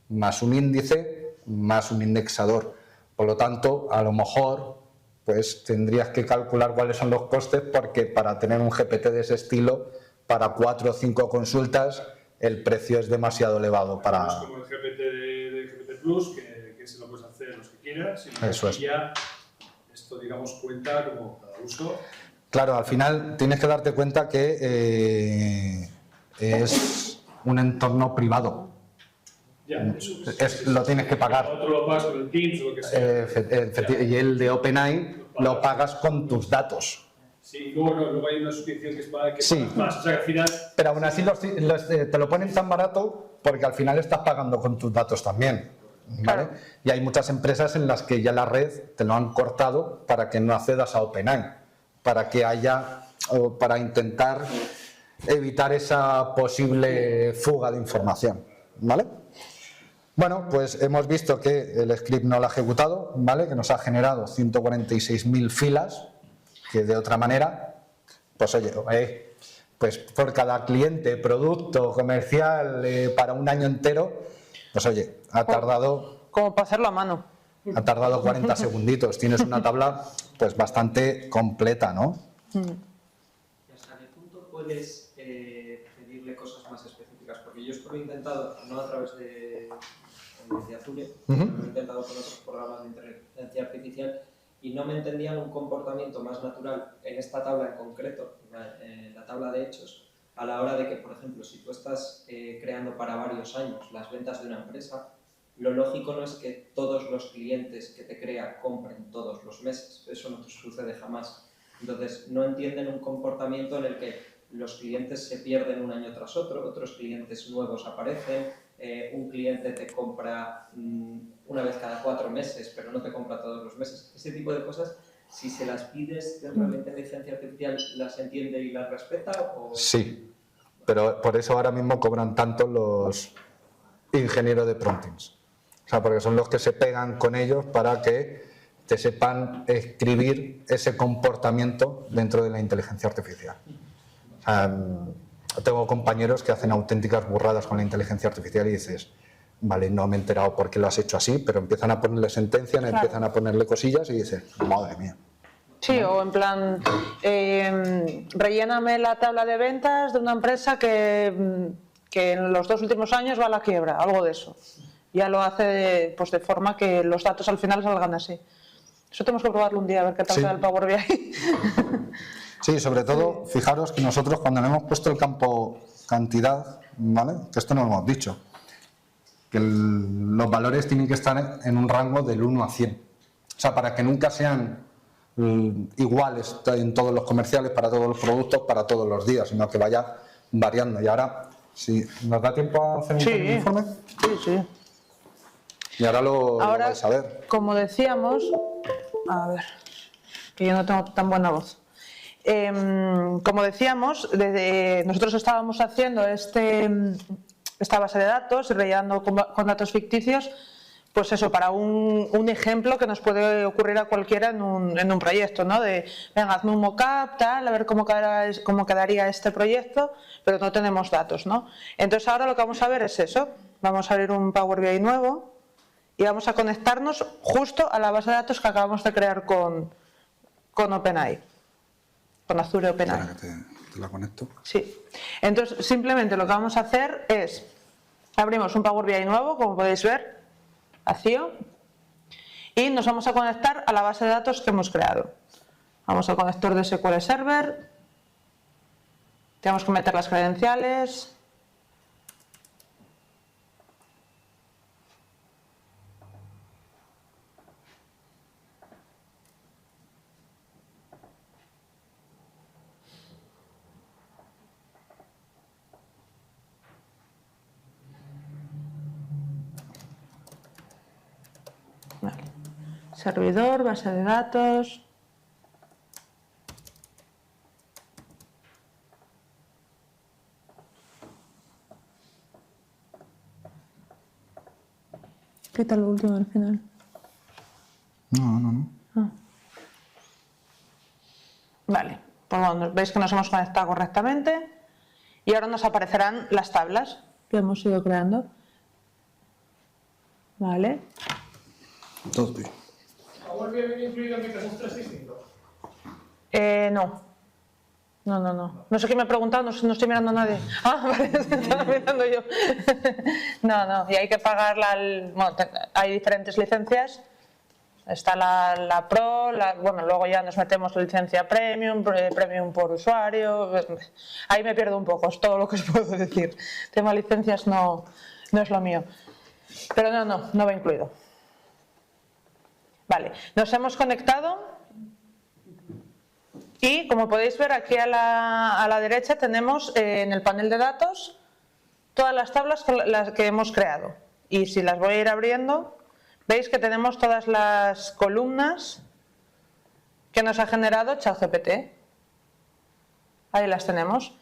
[SPEAKER 3] más un índice más un indexador. Por lo tanto, a lo mejor tendrías que calcular cuáles son los costes, porque para tener un GPT de ese estilo, para 4 o 5 consultas, el precio es demasiado elevado para...
[SPEAKER 7] Es como el GPT de GPT Plus, que se lo puedes hacer los que quieras, y
[SPEAKER 3] Eso es.
[SPEAKER 7] ya esto, digamos, cuenta como cada uso.
[SPEAKER 3] Claro, al final tienes que darte cuenta que es un entorno privado.
[SPEAKER 7] Ya,
[SPEAKER 3] Lo tienes que pagar.
[SPEAKER 7] Otro lo pagas con el Teams o lo que sea.
[SPEAKER 3] Y el de OpenAI lo pagas con tus datos.
[SPEAKER 7] Sí, luego hay una suscripción que es para que
[SPEAKER 3] Sí.
[SPEAKER 7] pagas más. O sea, que al final...
[SPEAKER 3] Pero aún así te lo ponen tan barato porque al final estás pagando con tus datos también. ¿Vale?
[SPEAKER 1] Claro.
[SPEAKER 3] Y hay muchas empresas en las que ya la red te lo han cortado para que no accedas a OpenAI, para que para intentar evitar esa posible fuga de información. ¿Vale? Bueno, pues hemos visto que el script no lo ha ejecutado, ¿vale? Que nos ha generado 146.000 filas, que de otra manera, pues por cada cliente, producto, comercial, para un año entero, ha tardado...
[SPEAKER 1] Como para hacerlo a mano.
[SPEAKER 3] Ha tardado 40 segunditos. Tienes una tabla bastante completa, ¿no?
[SPEAKER 5] ¿Y hasta qué punto puedes pedirle cosas más específicas? Porque yo esto lo he intentado, no a través de Azure, lo he intentado con otros programas de inteligencia artificial y no me entendían un comportamiento más natural en esta tabla en concreto, en la tabla de hechos, a la hora de que, por ejemplo, si tú estás creando para varios años las ventas de una empresa, lo lógico no es que todos los clientes que te crea compren todos los meses, eso no sucede jamás. Entonces, no entienden un comportamiento en el que los clientes se pierden un año tras otro, otros clientes nuevos aparecen, un cliente te compra una vez cada 4 meses, pero no te compra todos los meses. Ese tipo de cosas, si se las pides dentro de la inteligencia artificial, ¿las entiende y las respeta? ¿O?
[SPEAKER 3] Sí, pero por eso ahora mismo cobran tanto los ingenieros de promptings. O sea, porque son los que se pegan con ellos para que te sepan escribir ese comportamiento dentro de la inteligencia artificial. O sea, tengo compañeros que hacen auténticas burradas con la inteligencia artificial y dices, vale, no me he enterado por qué lo has hecho así, pero empiezan a ponerle sentencias,
[SPEAKER 1] claro,
[SPEAKER 3] empiezan a ponerle cosillas y dices, madre mía.
[SPEAKER 1] Sí, o en plan, relléname la tabla de ventas de una empresa que en los 2 últimos años va a la quiebra, algo de eso. Ya lo hace pues, de forma que los datos al final salgan así. Eso tenemos que probarlo un día, a ver qué tal queda el Power BI.
[SPEAKER 3] Sí, sobre todo, fijaros que nosotros cuando le hemos puesto el campo cantidad, ¿vale? Que esto no lo hemos dicho, que los valores tienen que estar en un rango del 1 a 100. O sea, para que nunca sean iguales en todos los comerciales, para todos los productos, para todos los días, sino que vaya variando. Y ahora, si nos da tiempo a hacer un informe.
[SPEAKER 1] Sí, sí.
[SPEAKER 3] Y ahora lo
[SPEAKER 1] Ahora,
[SPEAKER 3] vais a ver.
[SPEAKER 1] como decíamos, a ver, que yo no tengo tan buena voz. Como decíamos, nosotros estábamos haciendo esta base de datos y rellenando con datos ficticios, pues eso, para un ejemplo que nos puede ocurrir a cualquiera en un proyecto, ¿no? De, venga, hazme un mock-up, tal, a ver cómo quedaría este proyecto, pero no tenemos datos, ¿no? Entonces ahora lo que vamos a ver es eso, vamos a abrir un Power BI nuevo y vamos a conectarnos justo a la base de datos que acabamos de crear con OpenAI, con Azure OpenAI.
[SPEAKER 3] Espera que te la conecto.
[SPEAKER 1] Sí. Entonces, simplemente lo que vamos a hacer es, abrimos un Power BI nuevo, como podéis ver, vacío, y nos vamos a conectar a la base de datos que hemos creado. Vamos al conector de SQL Server, tenemos que meter las credenciales. Vale. Servidor, base de datos. ¿Qué tal lo último al final?
[SPEAKER 3] No.
[SPEAKER 1] Ah. Vale, pues bueno, veis que nos hemos conectado correctamente y ahora nos aparecerán las tablas que hemos ido creando. Vale.
[SPEAKER 3] Todo bien.
[SPEAKER 6] ¿Power BI viene incluido en Microsoft 365?
[SPEAKER 1] No. No sé quién me ha preguntado, no estoy mirando a nadie. Ah, vale, estaba mirando yo. No, y hay que pagarla. Bueno, hay diferentes licencias. Está la Pro, bueno, luego ya nos metemos la licencia Premium, Premium por usuario. Ahí me pierdo un poco, es todo lo que os puedo decir. El tema de licencias no es lo mío. Pero no va incluido. Vale, nos hemos conectado. Y como podéis ver aquí a la derecha tenemos en el panel de datos todas las tablas que hemos creado. Y si las voy a ir abriendo, veis que tenemos todas las columnas que nos ha generado ChatGPT. Ahí las tenemos.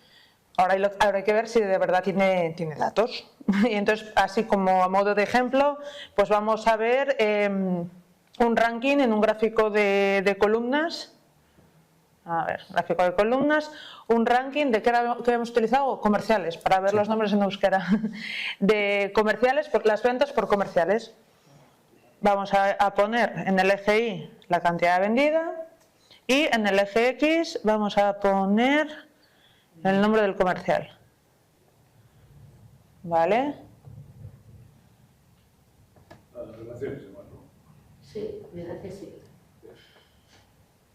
[SPEAKER 1] Ahora hay que ver si de verdad tiene datos. Y entonces, así como a modo de ejemplo, pues vamos a ver un ranking en un gráfico de columnas. A ver, gráfico de columnas, un ranking de qué hemos utilizado, comerciales, para ver los nombres en euskera, de comerciales, las ventas por comerciales. Vamos a poner en el eje Y la cantidad vendida y en el eje X vamos a poner el nombre del comercial. ¿Vale?
[SPEAKER 7] Las relaciones igual, ¿no?
[SPEAKER 2] Sí, verdad que sí.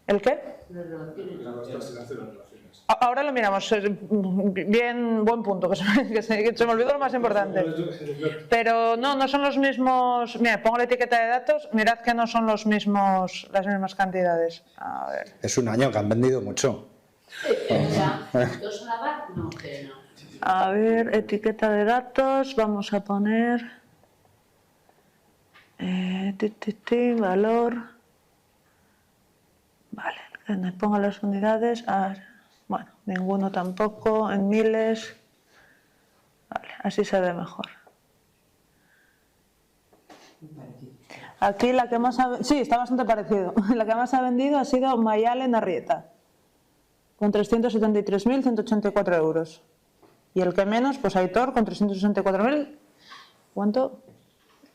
[SPEAKER 1] ¿El qué?
[SPEAKER 2] Las relaciones.
[SPEAKER 7] Las relaciones.
[SPEAKER 1] Ahora lo miramos, bien, buen punto, que se me olvidó lo más importante. Pero no son los mismos, mira, pongo la etiqueta de datos, mirad que no son las mismas cantidades. A ver.
[SPEAKER 3] Es un año que han vendido mucho.
[SPEAKER 1] A ver, etiqueta de datos, vamos a poner valor. Vale, que me ponga las unidades. Bueno, ninguno tampoco, en miles. Vale, así se ve mejor. Aquí la que más ha... Sí, está bastante parecido. La que más ha vendido ha sido Mayalen Arrieta, con 373.184 euros. Y el que menos, pues Aitor, con 364.000... ¿Cuánto?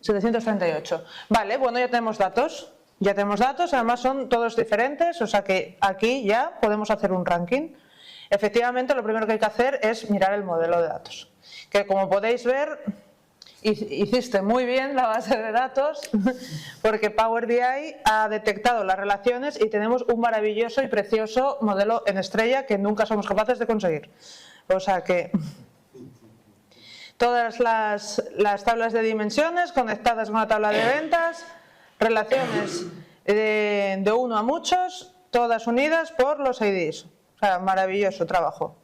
[SPEAKER 1] 738. Vale, bueno, ya tenemos datos. Ya tenemos datos, además son todos diferentes, o sea que aquí ya podemos hacer un ranking. Efectivamente, lo primero que hay que hacer es mirar el modelo de datos, que como podéis ver, hiciste muy bien la base de datos, porque Power BI ha detectado las relaciones y tenemos un maravilloso y precioso modelo en estrella que nunca somos capaces de conseguir. O sea que todas las tablas de dimensiones conectadas con la tabla de ventas, relaciones de uno a muchos, todas unidas por los IDs. O sea, maravilloso trabajo.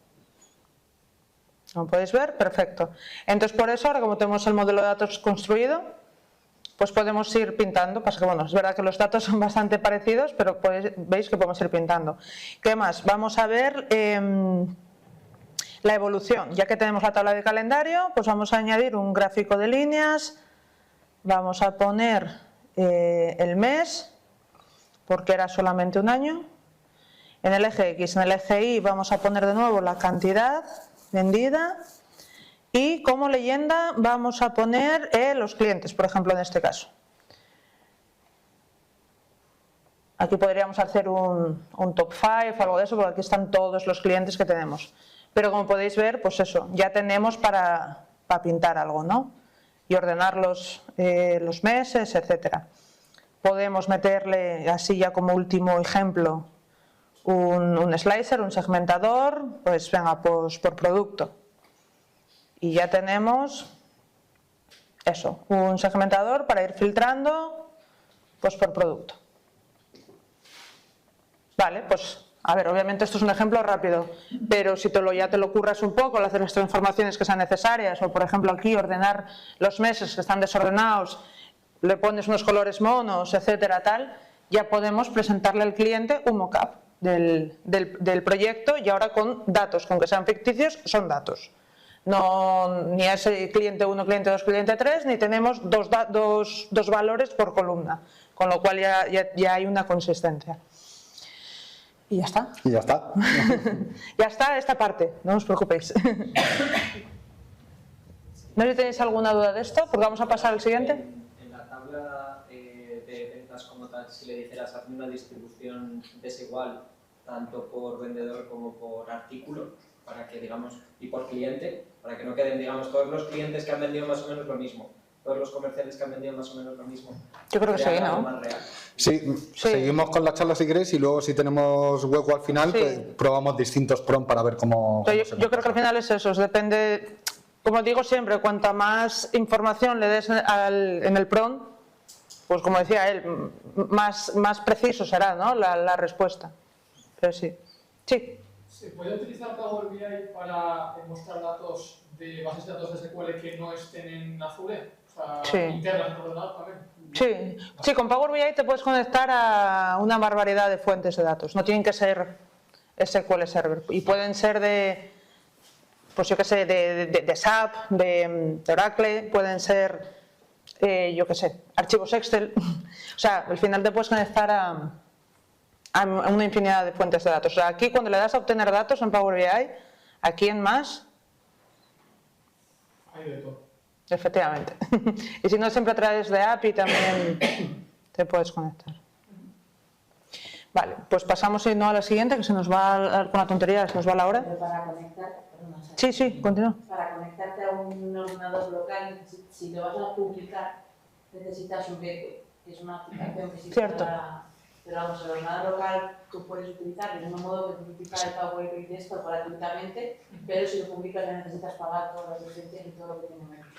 [SPEAKER 1] Como podéis ver, perfecto. Entonces, por eso, ahora como tenemos el modelo de datos construido, pues podemos ir pintando. Pasa que, bueno, es verdad que los datos son bastante parecidos, pero veis que podemos ir pintando. ¿Qué más? Vamos a ver la evolución. Ya que tenemos la tabla de calendario, pues vamos a añadir un gráfico de líneas. Vamos a poner el mes, porque era solamente un año. En el eje X, en el eje Y vamos a poner de nuevo la cantidad vendida y como leyenda vamos a poner los clientes, por ejemplo, en este caso. Aquí podríamos hacer un top 5 o algo de eso, porque aquí están todos los clientes que tenemos. Pero como podéis ver, pues eso, ya tenemos para pintar algo, ¿no? Y ordenar los meses, etcétera. Podemos meterle, así ya como último ejemplo, un slicer, un segmentador, pues venga, pues por producto. Y ya tenemos eso, un segmentador para ir filtrando pues por producto. Vale, pues a ver, obviamente esto es un ejemplo rápido, pero si ya te lo curras un poco, le haces las transformaciones que sean necesarias, o por ejemplo aquí ordenar los meses que están desordenados, le pones unos colores monos, etcétera, tal, ya podemos presentarle al cliente un mock-up del proyecto y ahora con datos, con que sean ficticios, son datos. No, ni es cliente 1, cliente 2, cliente 3, ni tenemos dos valores por columna, con lo cual ya hay una consistencia. Y ya está.
[SPEAKER 3] Y ya está.
[SPEAKER 1] Ya está esta parte, no os preocupéis. ¿No sé si tenéis alguna duda de esto? Porque vamos a pasar al siguiente.
[SPEAKER 5] En la tabla de ventas como tal, si le dijeras hazme una distribución desigual, tanto por vendedor como por artículo, para que digamos, y por cliente, para que no queden, digamos, todos los clientes que han vendido más o menos lo mismo, todos los comerciales que han vendido más o menos lo mismo.
[SPEAKER 1] Yo creo que sí, ¿no?
[SPEAKER 5] Más real.
[SPEAKER 3] Sí, seguimos con la charla si queréis y luego si tenemos hueco al final, pues probamos distintos prompts para ver cómo
[SPEAKER 1] yo creo que al final es eso, depende, como digo siempre, cuanta más información le des en el prompt, pues como decía él, más preciso será, ¿no? la respuesta. Pero sí.
[SPEAKER 6] ¿Se puede utilizar Power BI para mostrar datos de bases de datos de SQL que no estén en Azure? O sea, internas en el ordenador también.
[SPEAKER 1] Sí, con Power BI te puedes conectar a una barbaridad de fuentes de datos. No tienen que ser SQL Server. Y pueden ser pues yo qué sé, de SAP, de Oracle, pueden ser, yo qué sé, archivos Excel. O sea, al final te puedes conectar a una infinidad de fuentes de datos. O sea, aquí cuando le das a obtener datos en Power BI, aquí en más,
[SPEAKER 6] hay de todo.
[SPEAKER 1] Efectivamente. Y si no, siempre a través de API también te puedes conectar. Vale, pues pasamos si no a la siguiente, que se nos va con la tontería, se nos va la hora.
[SPEAKER 2] Pero para conectar,
[SPEAKER 1] Sí, continúa.
[SPEAKER 2] Para conectarte a un ordenador local, si te vas a publicar, necesitas un gateway, que es una aplicación que existe Pero vamos, el ordenador local tú puedes utilizar del mismo modo que utilizar el PowerPoint Desktop gratuitamente, pero si lo publicas ya necesitas pagar todas las licencias y todo lo que tiene Microsoft.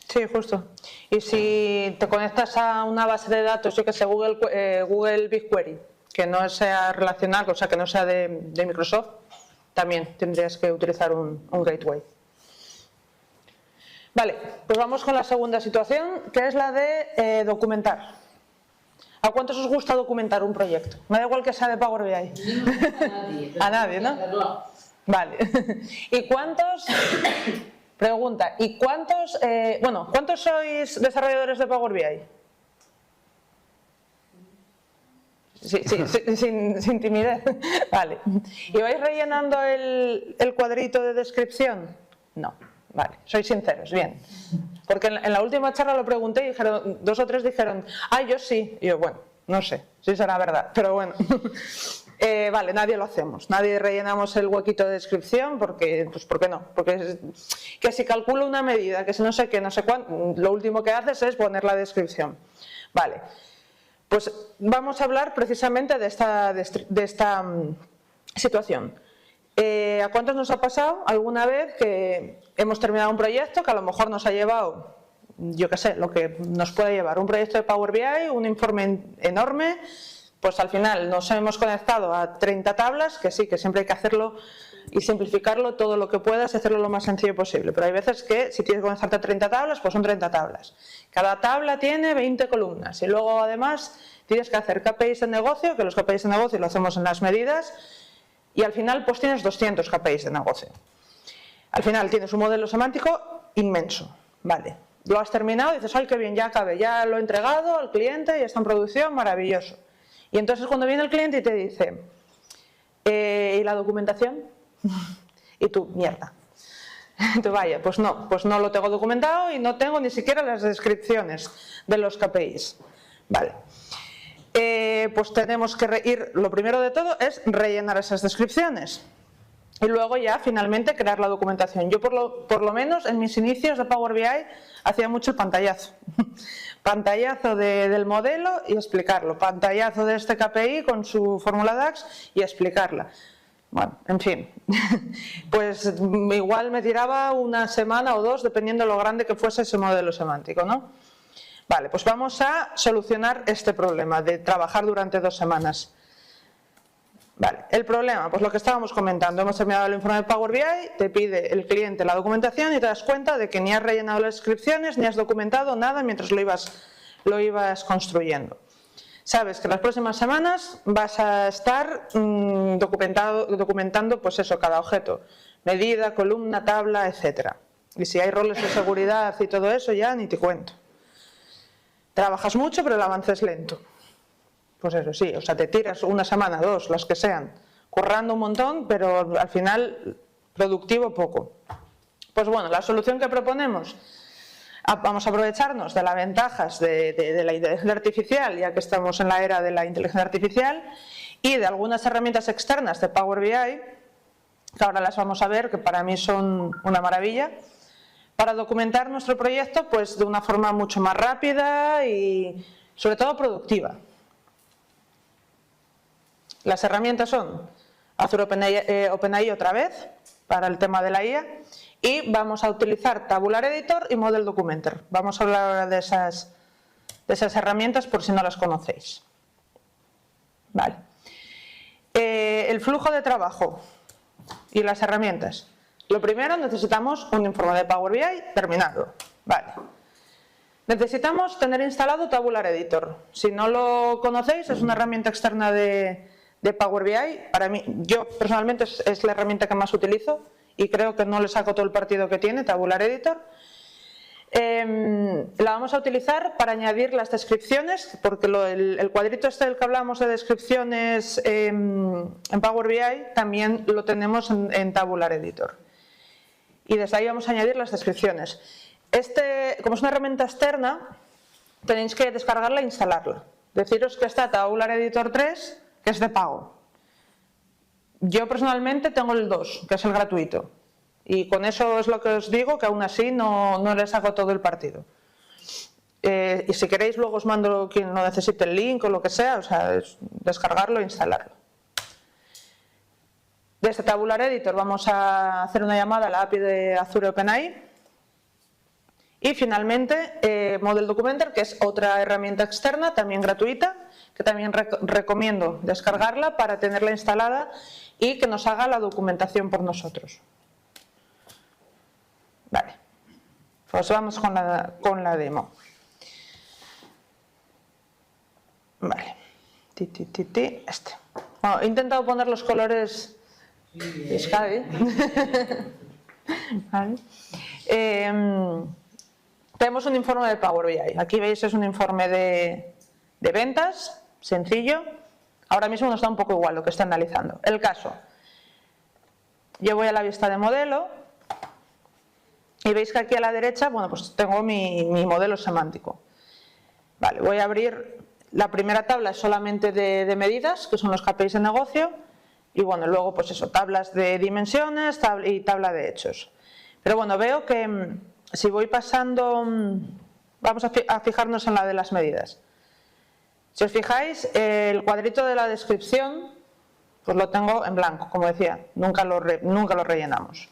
[SPEAKER 1] Sí, justo. Y si te conectas a una base de datos, yo que sé, Google BigQuery, que no sea relacional, o sea, que no sea de Microsoft, también tendrías que utilizar un gateway. Vale, pues vamos con la segunda situación, que es la de documentar. ¿A cuántos os gusta documentar un proyecto? Me da igual que sea de Power BI. A nadie, ¿no? Vale. ¿Y cuántos? Pregunta, ¿y cuántos, cuántos sois desarrolladores de Power BI? Sí, sin timidez. Vale. ¿Y vais rellenando el cuadrito de descripción? No. Vale, sois sinceros, bien. Porque en la última charla lo pregunté y dijeron, 2 o 3 dijeron, yo sí. Y yo, bueno, no sé si será verdad, pero bueno. Vale, nadie lo hacemos, nadie rellenamos el huequito de descripción porque, pues, ¿por qué no? Porque que si calculo una medida, que si no sé qué, no sé cuánto, lo último que haces es poner la descripción. Vale, pues vamos a hablar precisamente de esta situación. ¿A cuántos nos ha pasado alguna vez que hemos terminado un proyecto que a lo mejor nos ha llevado, yo qué sé, lo que nos puede llevar, un proyecto de Power BI, un informe enorme, pues al final nos hemos conectado a 30 tablas, que sí, que siempre hay que hacerlo y simplificarlo todo lo que puedas y hacerlo lo más sencillo posible, pero hay veces que si tienes que conectarte a 30 tablas, pues son 30 tablas. Cada tabla tiene 20 columnas y luego además tienes que hacer KPIs de negocio, que los KPIs de negocio lo hacemos en las medidas, y al final pues tienes 200 KPIs de negocio. Al final tienes un modelo semántico inmenso, ¿vale? Lo has terminado y dices, ¡ay, qué bien, ya acabé! Ya lo he entregado al cliente, ya está en producción, maravilloso. Y entonces cuando viene el cliente y te dice, ¿y la documentación? Y tú, mierda. Tú, vaya, pues no lo tengo documentado y no tengo ni siquiera las descripciones de los KPIs. Vale. Pues tenemos que ir, lo primero de todo es rellenar esas descripciones y luego ya finalmente crear la documentación. Yo por lo menos en mis inicios de Power BI hacía mucho el pantallazo. Pantallazo del modelo y explicarlo, pantallazo de este KPI con su fórmula DAX y explicarla. Bueno, en fin, pues igual me tiraba una semana o 2 dependiendo de lo grande que fuese ese modelo semántico, ¿no? Vale, pues vamos a solucionar este problema de trabajar durante 2 semanas. Vale, el problema, pues lo que estábamos comentando, hemos terminado el informe de Power BI, te pide el cliente la documentación y te das cuenta de que ni has rellenado las descripciones, ni has documentado nada mientras lo ibas construyendo. Sabes que las próximas semanas vas a estar documentando pues eso, cada objeto, medida, columna, tabla, etc. Y si hay roles de seguridad y todo eso ya ni te cuento. Trabajas mucho pero el avance es lento. Pues eso sí, o sea, te tiras una semana, 2, las que sean, currando un montón, pero al final productivo poco. Pues bueno, la solución que proponemos, vamos a aprovecharnos de las ventajas de la inteligencia artificial, ya que estamos en la era de la inteligencia artificial, y de algunas herramientas externas de Power BI, que ahora las vamos a ver, que para mí son una maravilla, para documentar nuestro proyecto pues de una forma mucho más rápida y sobre todo productiva. Las herramientas son Azure OpenAI otra vez, para el tema de la IA, y vamos a utilizar Tabular Editor y Model Documenter. Vamos a hablar ahora de esas herramientas por si no las conocéis. Vale. El flujo de trabajo y las herramientas. Lo primero, necesitamos un informe de Power BI terminado. Vale. Necesitamos tener instalado Tabular Editor. Si no lo conocéis, es una herramienta externa de Power BI. Para mí, yo personalmente es la herramienta que más utilizo y creo que no le saco todo el partido que tiene, Tabular Editor. La vamos a utilizar para añadir las descripciones, porque el cuadrito este del que hablamos de descripciones en Power BI también lo tenemos en Tabular Editor. Y desde ahí vamos a añadir las descripciones. Como es una herramienta externa, tenéis que descargarla e instalarla. Deciros que está Tabular Editor 3, que es de pago. Yo personalmente tengo el 2, que es el gratuito. Y con eso es lo que os digo, que aún así no le saco todo el partido. Y si queréis luego os mando quien no necesite el link o lo que sea, o sea, es descargarlo e instalarlo. Desde Tabular Editor vamos a hacer una llamada a la API de Azure OpenAI. Y finalmente Model Documenter, que es otra herramienta externa, también gratuita, que también recomiendo descargarla para tenerla instalada y que nos haga la documentación por nosotros. Vale, pues vamos con la demo. Vale, Bueno, he intentado poner los colores Sky. Vale. Tenemos un informe de Power BI. Aquí veis, es un informe de ventas, sencillo. Ahora mismo nos da un poco igual lo que está analizando. El caso, yo voy a la vista de modelo y veis que aquí a la derecha, bueno, pues tengo mi modelo semántico. Vale, voy a abrir, la primera tabla es solamente de medidas, que son los KPIs de negocio, y bueno, luego pues eso, tablas de dimensiones y tabla de hechos. Pero bueno, veo que si voy pasando, vamos a fijarnos en la de las medidas. Si os fijáis, el cuadrito de la descripción, pues lo tengo en blanco, como decía, nunca lo rellenamos.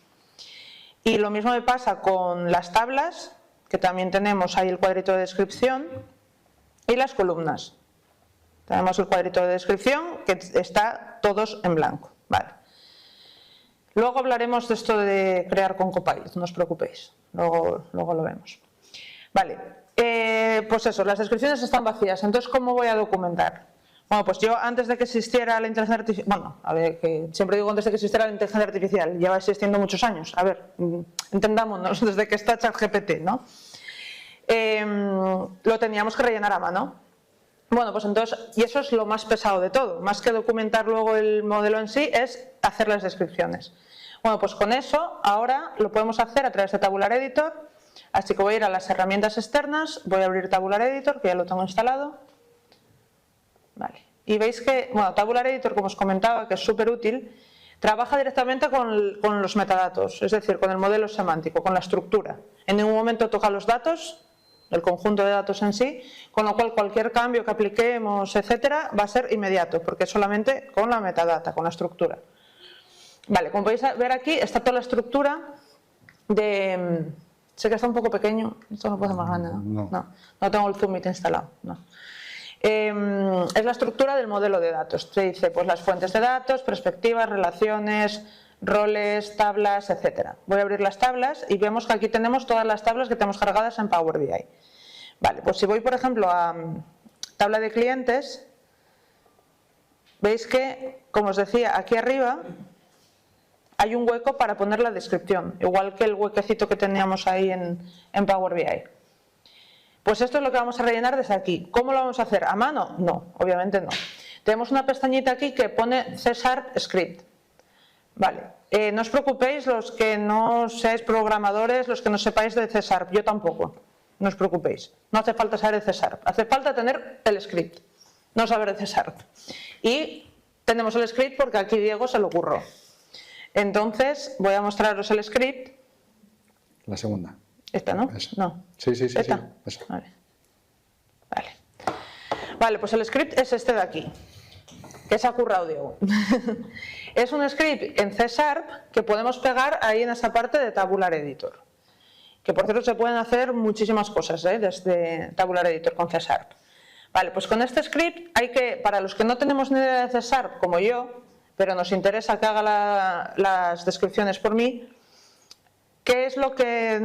[SPEAKER 1] Y lo mismo me pasa con las tablas, que también tenemos ahí el cuadrito de descripción, y las columnas. Tenemos el cuadrito de descripción, que está todos en blanco. Vale. Luego hablaremos de esto de crear con Copilot, no os preocupéis, luego lo vemos. Vale, pues eso, las descripciones están vacías, entonces ¿cómo voy a documentar? Bueno, pues yo antes de que existiera la inteligencia artificial, bueno, a ver, que siempre digo antes de que existiera la inteligencia artificial, lleva existiendo muchos años, a ver, entendámonos, desde que está ChatGPT, ¿no? Lo teníamos que rellenar a mano. Bueno, pues entonces, y eso es lo más pesado de todo, más que documentar luego el modelo en sí, es hacer las descripciones. Bueno, pues con eso ahora lo podemos hacer a través de Tabular Editor, así que voy a ir a las herramientas externas, voy a abrir Tabular Editor, que ya lo tengo instalado. Vale. Y veis que, bueno, Tabular Editor, como os comentaba, que es súper útil, trabaja directamente con los metadatos, es decir, con el modelo semántico, con la estructura. En ningún momento toca los datos, el conjunto de datos en sí, con lo cual cualquier cambio que apliquemos, etcétera, va a ser inmediato, porque es solamente con la metadata, con la estructura. Vale, como podéis ver aquí, está toda la estructura de... Sé que está un poco pequeño, esto no puede ser más grande, ¿no? No tengo el Zoom Meet instalado, no. Es la estructura del modelo de datos. Se dice, pues las fuentes de datos, perspectivas, relaciones, roles, tablas, etcétera. Voy a abrir las tablas y vemos que aquí tenemos todas las tablas que tenemos cargadas en Power BI. Vale, pues si voy, por ejemplo, a tabla de clientes, veis que, como os decía, aquí arriba hay un hueco para poner la descripción, igual que el huequecito que teníamos ahí en Power BI. Pues esto es lo que vamos a rellenar desde aquí. ¿Cómo lo vamos a hacer? ¿A mano? No, obviamente no. Tenemos una pestañita aquí que pone C# Script. Vale, no os preocupéis los que no seáis programadores, los que no sepáis de C#, yo tampoco, no os preocupéis. No hace falta saber de C#, hace falta tener el script, no saber de C#. Y tenemos el script porque aquí Diego se lo ocurrió. Entonces voy a mostraros el script.
[SPEAKER 3] La segunda.
[SPEAKER 1] Esta, ¿no?
[SPEAKER 3] Esa.
[SPEAKER 1] No.
[SPEAKER 3] Sí.
[SPEAKER 1] ¿Esta?
[SPEAKER 3] Esa.
[SPEAKER 1] Vale, pues el script es este de aquí, que se ha currado Diego. Es un script en C# que podemos pegar ahí en esa parte de Tabular Editor. Que por cierto se pueden hacer muchísimas cosas desde Tabular Editor con C#. Vale, pues con este script hay que, para los que no tenemos ni idea de C# como yo, pero nos interesa que haga las descripciones por mí, ¿qué es lo que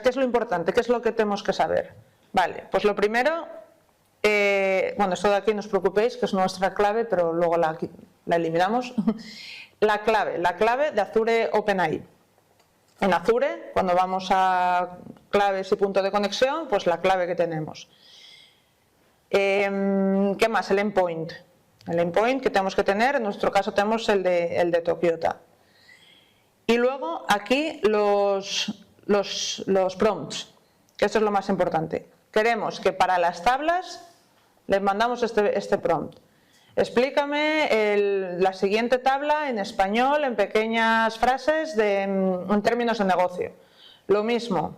[SPEAKER 1] qué es lo importante? ¿Qué es lo que tenemos que saber? Vale, pues lo primero, bueno, esto de aquí no os preocupéis, que es nuestra clave, pero luego la eliminamos. La clave de Azure OpenAI. En Azure, cuando vamos a claves y punto de conexión, pues la clave que tenemos. ¿Qué más? El endpoint. El endpoint que tenemos que tener, en nuestro caso tenemos el de Tokyota. Y luego aquí los prompts, que esto es lo más importante. Queremos que para las tablas les mandamos este prompt. Explícame la siguiente tabla en español, en pequeñas frases, en términos de negocio. Lo mismo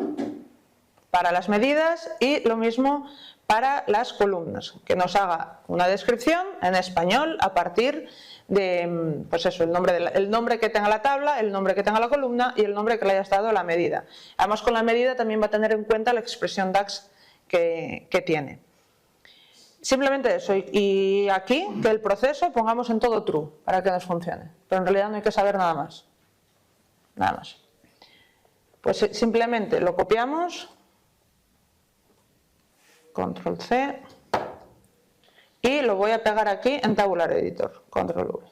[SPEAKER 1] para las medidas y lo mismo para las columnas, que nos haga una descripción en español a partir de, pues eso, el nombre que tenga la tabla, el nombre que tenga la columna y el nombre que le hayas dado a la medida. Además, con la medida también va a tener en cuenta la expresión DAX que tiene. Simplemente eso, y aquí que el proceso pongamos en todo true para que nos funcione, pero en realidad no hay que saber nada más. Nada más. Pues simplemente lo copiamos, Control C, y lo voy a pegar aquí en Tabular Editor, Control V.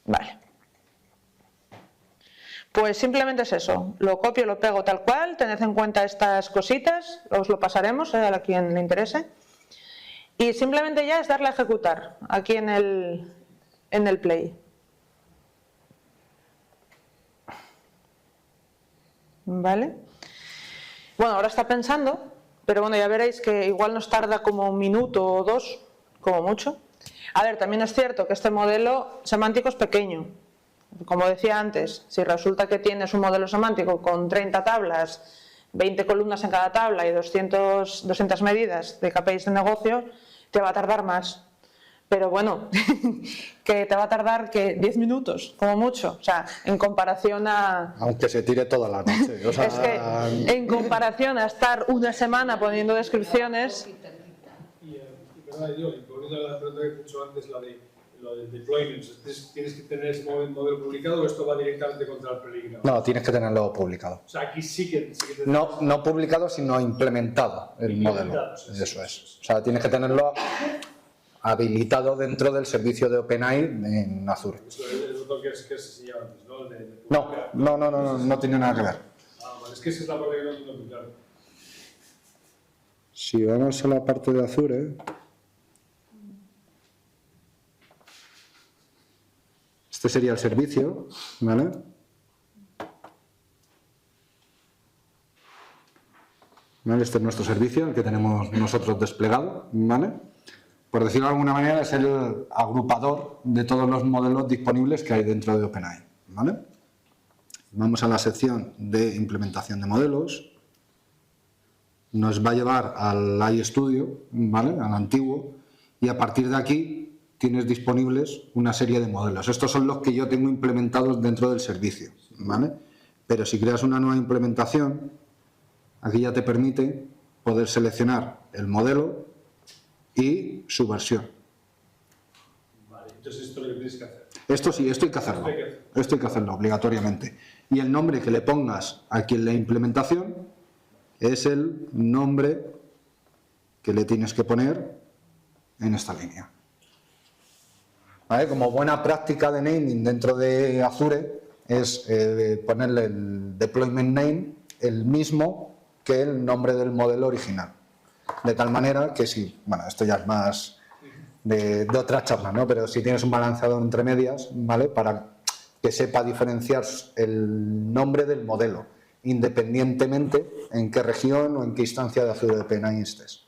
[SPEAKER 1] Vale. Pues simplemente es eso, lo copio, lo pego tal cual, tened en cuenta estas cositas, os lo pasaremos a quien le interese. Y simplemente ya es darle a ejecutar aquí en el Play. ¿Vale? Bueno, ahora está pensando, pero bueno, ya veréis que igual nos tarda como 1 minuto o 2, como mucho. A ver, también es cierto que este modelo semántico es pequeño. Como decía antes, si resulta que tienes un modelo semántico con 30 tablas, 20 columnas en cada tabla y 200 medidas de KPIs de negocio, te va a tardar más. Pero bueno, que te va a tardar que 10 minutos, como mucho. O sea, en comparación a...
[SPEAKER 3] Aunque se tire toda la noche. O sea...
[SPEAKER 1] Es que en comparación a estar una semana poniendo descripciones...
[SPEAKER 7] Y volviendo a la pregunta que he hecho antes, lo del deployment, ¿tienes que tener ese modelo publicado o esto va directamente contra el Pellegrini?
[SPEAKER 3] No, tienes que tenerlo publicado.
[SPEAKER 7] O sea, aquí sí que
[SPEAKER 3] No publicado, sino implementado el modelo. Eso es. O sea, tienes que tenerlo habilitado dentro del servicio de OpenAI en Azure.
[SPEAKER 7] Eso es el botón que se enseñaba antes, ¿no?
[SPEAKER 3] No tiene nada que ver.
[SPEAKER 7] Vale, es que esa es la parte que no tengo muy claro.
[SPEAKER 3] Si vamos a la parte de Azure, este sería el servicio, ¿vale? Este es nuestro servicio, el que tenemos nosotros desplegado, ¿vale? Por decirlo de alguna manera, es el agrupador de todos los modelos disponibles que hay dentro de OpenAI, ¿vale? Vamos a la sección de implementación de modelos. Nos va a llevar al iStudio, ¿vale? Al antiguo, y a partir de aquí tienes disponibles una serie de modelos. Estos son los que yo tengo implementados dentro del servicio, ¿vale? Pero si creas una nueva implementación, aquí ya te permite poder seleccionar el modelo y su versión.
[SPEAKER 7] Vale, entonces esto es lo que tienes que hacer.
[SPEAKER 3] Esto sí, esto hay que hacerlo. Esto hay que hacerlo obligatoriamente. Y el nombre que le pongas aquí en la implementación es el nombre que le tienes que poner en esta línea. ¿Vale? Como buena práctica de naming dentro de Azure es ponerle el deployment name el mismo que el nombre del modelo original. De tal manera que si, bueno, esto ya es más de otra charla, ¿no? Pero si tienes un balanceador entre medias, ¿vale? Para que sepa diferenciar el nombre del modelo, independientemente en qué región o en qué instancia de Azure OpenAI estés,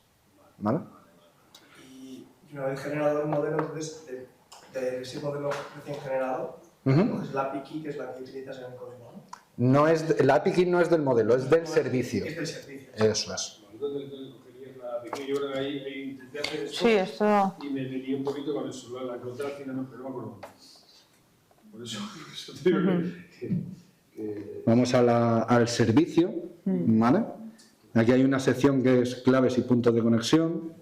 [SPEAKER 3] ¿vale?
[SPEAKER 10] Y una vez generado el modelo, entonces, de ese modelo recién generado, coges la API key, que es la que utilizas en el código, ¿no?
[SPEAKER 3] La API key no es del modelo, es del servicio.
[SPEAKER 10] Es del servicio.
[SPEAKER 3] Eso es.
[SPEAKER 7] Yo creo que ahí intenté hacer esto,
[SPEAKER 1] Sí, esto...
[SPEAKER 7] y me lié un poquito con eso. La encontré al final, pero no me acuerdo. Por eso te digo que...
[SPEAKER 3] Vamos al servicio, ¿vale? Aquí hay una sección que es claves y puntos de conexión,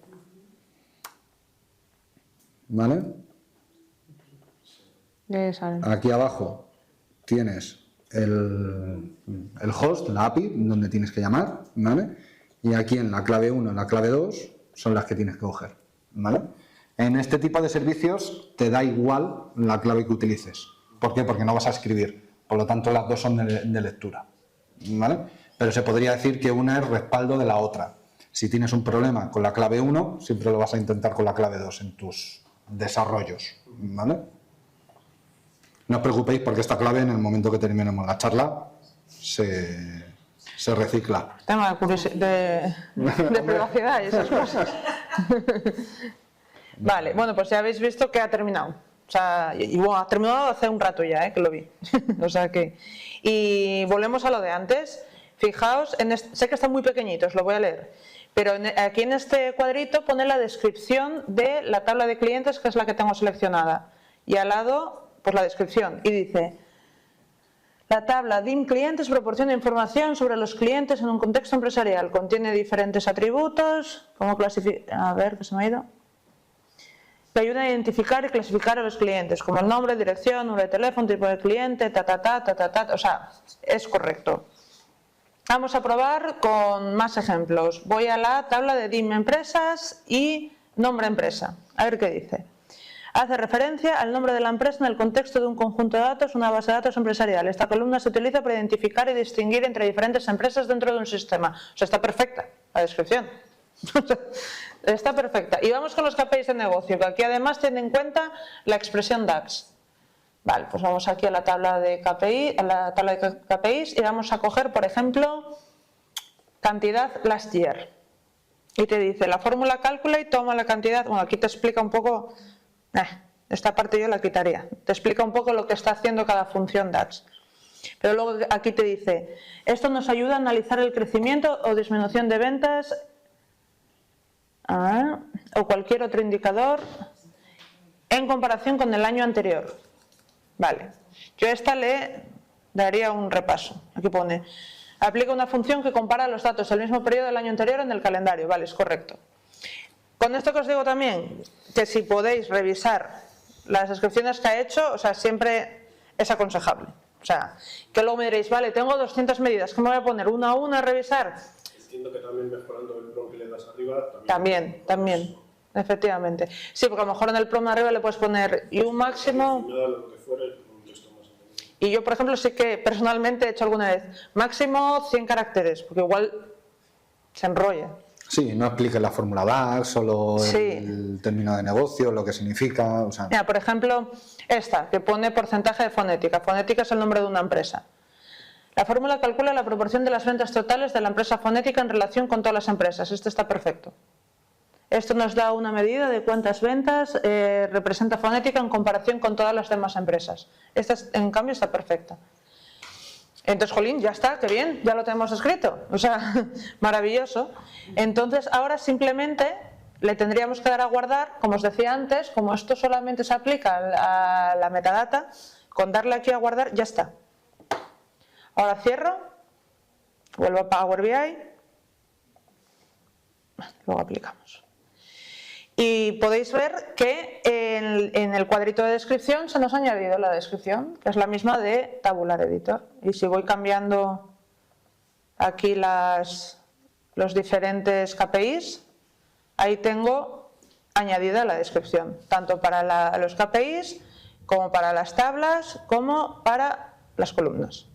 [SPEAKER 3] ¿vale? Aquí abajo tienes el host, la API, donde tienes que llamar, ¿vale? Y aquí en la clave 1 y la clave 2 son las que tienes que coger, ¿vale? En este tipo de servicios te da igual la clave que utilices. ¿Por qué? Porque no vas a escribir. Por lo tanto, las dos son de lectura, ¿vale? Pero se podría decir que una es respaldo de la otra. Si tienes un problema con la clave 1, siempre lo vas a intentar con la clave 2 en tus desarrollos, ¿vale? No os preocupéis porque esta clave, en el momento que terminemos la charla, se recicla.
[SPEAKER 1] Tema de privacidad y esas cosas. Vale, bueno, pues ya habéis visto que ha terminado. O sea, y bueno, ha terminado hace un rato ya, que lo vi. O sea que... Y volvemos a lo de antes. Fijaos, sé que están muy pequeñitos, lo voy a leer, pero aquí en este cuadrito pone la descripción de la tabla de clientes, que es la que tengo seleccionada, y al lado pues la descripción, y dice: la tabla DIM clientes proporciona información sobre los clientes en un contexto empresarial, contiene diferentes atributos, como a ver, que se me ha ido, que ayudan a identificar y clasificar a los clientes, como el nombre, dirección, número de teléfono, tipo de cliente, o sea, es correcto. Vamos a probar con más ejemplos. Voy a la tabla de DIM empresas y nombre empresa. A ver qué dice. Hace referencia al nombre de la empresa en el contexto de un conjunto de datos, una base de datos empresarial. Esta columna se utiliza para identificar y distinguir entre diferentes empresas dentro de un sistema. O sea, está perfecta la descripción. Está perfecta. Y vamos con los KPIs de negocio, que aquí además tienen en cuenta la expresión DAX. Vale, pues vamos aquí a la tabla de KPIs y vamos a coger, por ejemplo, cantidad last year. Y te dice, la fórmula calcula y toma la cantidad. Bueno, aquí te explica un poco, esta parte yo la quitaría. Te explica un poco lo que está haciendo cada función DAX. Pero luego aquí te dice, esto nos ayuda a analizar el crecimiento o disminución de ventas o cualquier otro indicador en comparación con el año anterior. Vale, yo a esta le daría un repaso. Aquí pone, aplica una función que compara los datos del mismo periodo del año anterior en el calendario. Vale, es correcto. Con esto que os digo también, que si podéis revisar las descripciones que ha hecho, o sea, siempre es aconsejable. O sea, que luego me diréis, vale, tengo 200 medidas, ¿qué me voy a poner? Una a una a revisar?
[SPEAKER 8] Entiendo que también mejorando el PROM que le das arriba...
[SPEAKER 1] También, efectivamente. Sí, porque a lo mejor en el PROM arriba le puedes poner y un máximo... Y yo, por ejemplo, sí que personalmente he hecho alguna vez máximo 100 caracteres, porque igual se enrolla.
[SPEAKER 3] Sí, no explique la fórmula DAX, solo el término de negocio, lo que significa... O sea...
[SPEAKER 1] Mira, por ejemplo, esta, que pone porcentaje de fonética. Fonética es el nombre de una empresa. La fórmula calcula la proporción de las ventas totales de la empresa fonética en relación con todas las empresas. Este está perfecto. Esto nos da una medida de cuántas ventas representa fonética en comparación con todas las demás empresas. Esta, en cambio, está perfecta. Entonces, jolín, ya está, qué bien, ya lo tenemos escrito. O sea, maravilloso. Entonces, ahora simplemente le tendríamos que dar a guardar, como os decía antes, como esto solamente se aplica a la metadata, con darle aquí a guardar, ya está. Ahora cierro, vuelvo a Power BI, luego aplicamos. Y podéis ver que en el cuadrito de descripción se nos ha añadido la descripción, que es la misma de Tabular Editor. Y si voy cambiando aquí los diferentes KPIs, ahí tengo añadida la descripción, tanto para los KPIs, como para las tablas, como para las columnas.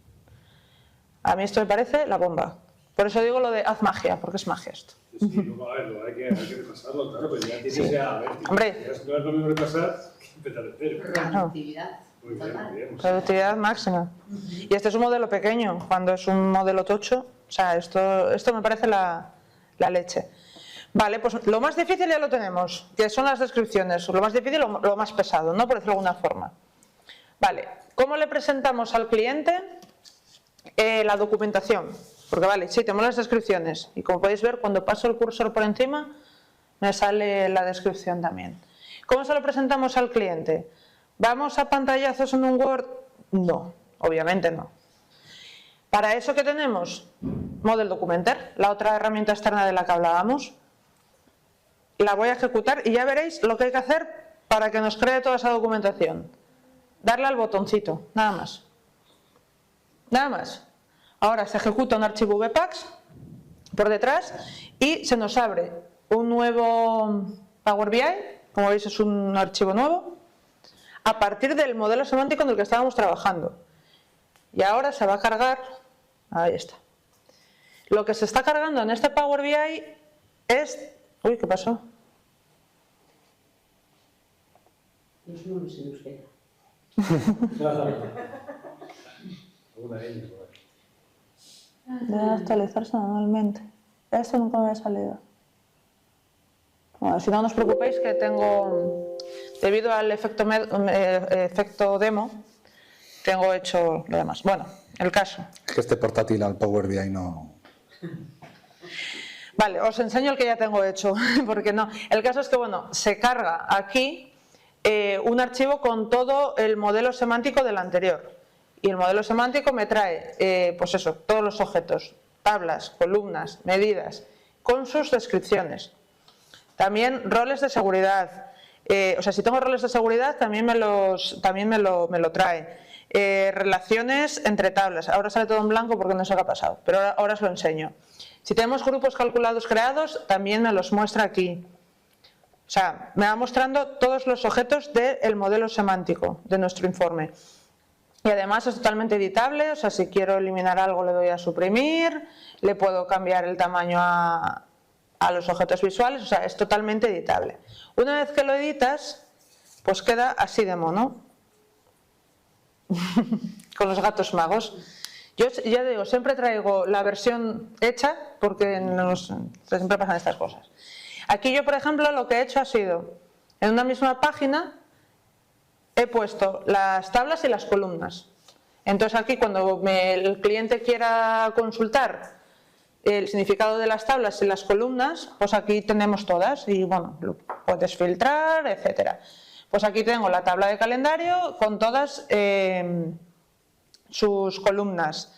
[SPEAKER 1] A mí esto me parece la bomba. Por eso digo lo de haz magia, porque es magia esto.
[SPEAKER 7] Sí, no, a ver, hay que repasarlo, claro, pues ya tienes ya, a ver,
[SPEAKER 1] hombre,
[SPEAKER 7] si no es lo mismo repasar que empezar de cero.
[SPEAKER 2] Productividad.
[SPEAKER 1] Productividad máxima. Y este es un modelo pequeño, cuando es un modelo tocho, o sea, esto me parece la leche. Vale, pues lo más difícil ya lo tenemos, que son las descripciones, lo más difícil, lo más pesado, ¿no? Por decirlo de alguna forma. Vale, ¿cómo le presentamos al cliente la documentación? Porque vale, sí, tenemos las descripciones y como podéis ver, cuando paso el cursor por encima me sale la descripción también. ¿Cómo se lo presentamos al cliente? ¿Vamos a pantallazos en un Word? No, obviamente no. Para eso, ¿qué tenemos? Model Documenter, la otra herramienta externa de la que hablábamos. La voy a ejecutar y ya veréis lo que hay que hacer para que nos cree toda esa documentación. Darle al botoncito, nada más. Nada más. Ahora se ejecuta un archivo Webpack por detrás y se nos abre un nuevo Power BI, como veis es un archivo nuevo, a partir del modelo semántico en el que estábamos trabajando. Y ahora se va a cargar, ahí está. Lo que se está cargando en este Power BI es... Uy, ¿qué pasó?
[SPEAKER 2] Los números en euskera.
[SPEAKER 1] Debe actualizarse manualmente. Esto nunca me ha salido. Bueno, si no os preocupéis que tengo, debido al efecto demo, tengo hecho lo demás. Bueno, el caso.
[SPEAKER 3] Es que este portátil al Power BI no...
[SPEAKER 1] Vale, os enseño el que ya tengo hecho, porque no. El caso es que, bueno, se carga aquí un archivo con todo el modelo semántico del anterior. Y el modelo semántico me trae, pues eso, todos los objetos, tablas, columnas, medidas, con sus descripciones. También roles de seguridad. O sea, si tengo roles de seguridad, también me lo trae. Relaciones entre tablas. Ahora sale todo en blanco porque no sé qué ha pasado, pero ahora os lo enseño. Si tenemos grupos calculados creados, también me los muestra aquí. O sea, me va mostrando todos los objetos del modelo semántico de nuestro informe. Y además es totalmente editable, o sea, si quiero eliminar algo le doy a suprimir, le puedo cambiar el tamaño a los objetos visuales, o sea, es totalmente editable. Una vez que lo editas, pues queda así de mono, con los gatos magos. Yo ya digo, siempre traigo la versión hecha, porque siempre pasan estas cosas. Aquí yo, por ejemplo, lo que he hecho ha sido, en una misma página, he puesto las tablas y las columnas. Entonces aquí cuando el cliente quiera consultar el significado de las tablas y las columnas, pues aquí tenemos todas y bueno, lo puedes filtrar, etcétera. Pues aquí tengo la tabla de calendario con todas sus columnas.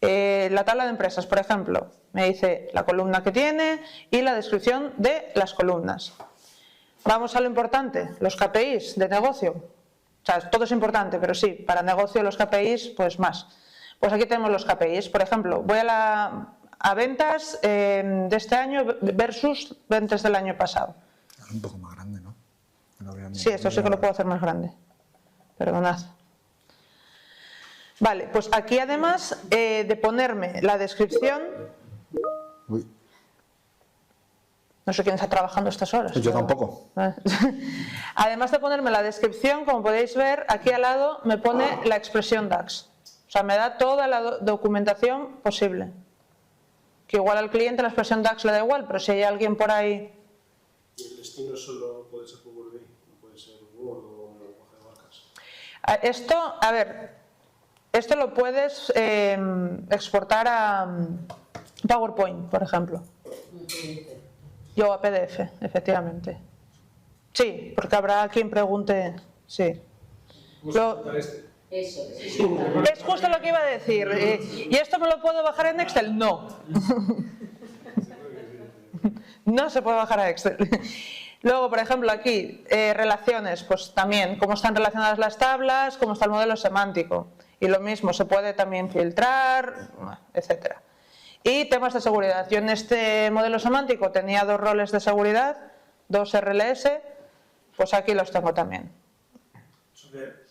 [SPEAKER 1] La tabla de empresas, por ejemplo, me dice la columna que tiene y la descripción de las columnas. Vamos a lo importante, los KPIs de negocio. O sea, todo es importante, pero sí, para negocio los KPIs, pues más. Pues aquí tenemos los KPIs. Por ejemplo, voy a ventas de este año versus ventas del año pasado.
[SPEAKER 3] Es un poco más grande, ¿no?
[SPEAKER 1] Sí, esto sí que lo puedo hacer más grande. Perdonad. Vale, pues aquí además de ponerme la descripción...
[SPEAKER 3] Uy.
[SPEAKER 1] No sé quién está trabajando estas horas.
[SPEAKER 3] Yo tampoco.
[SPEAKER 1] Además de ponerme la descripción, como podéis ver, aquí al lado me pone la expresión DAX. O sea, me da toda la documentación posible. Que igual al cliente la expresión DAX le da igual, pero si hay alguien por ahí...
[SPEAKER 8] ¿Y el destino solo puede ser Power BI? ¿No puede ser Word o un lenguaje de marcas?
[SPEAKER 1] Esto, a ver, esto lo puedes exportar a PowerPoint, por ejemplo. Yo a PDF, efectivamente. Sí, porque habrá quien pregunte, sí. Es justo lo que iba a decir. ¿Y esto me lo puedo bajar en Excel? No. No se puede bajar a Excel. Luego, por ejemplo, aquí, relaciones, pues también, cómo están relacionadas las tablas, cómo está el modelo semántico. Y lo mismo, se puede también filtrar, etcétera. Y temas de seguridad. Yo en este modelo semántico tenía 2 roles de seguridad, 2 RLS, pues aquí los tengo también.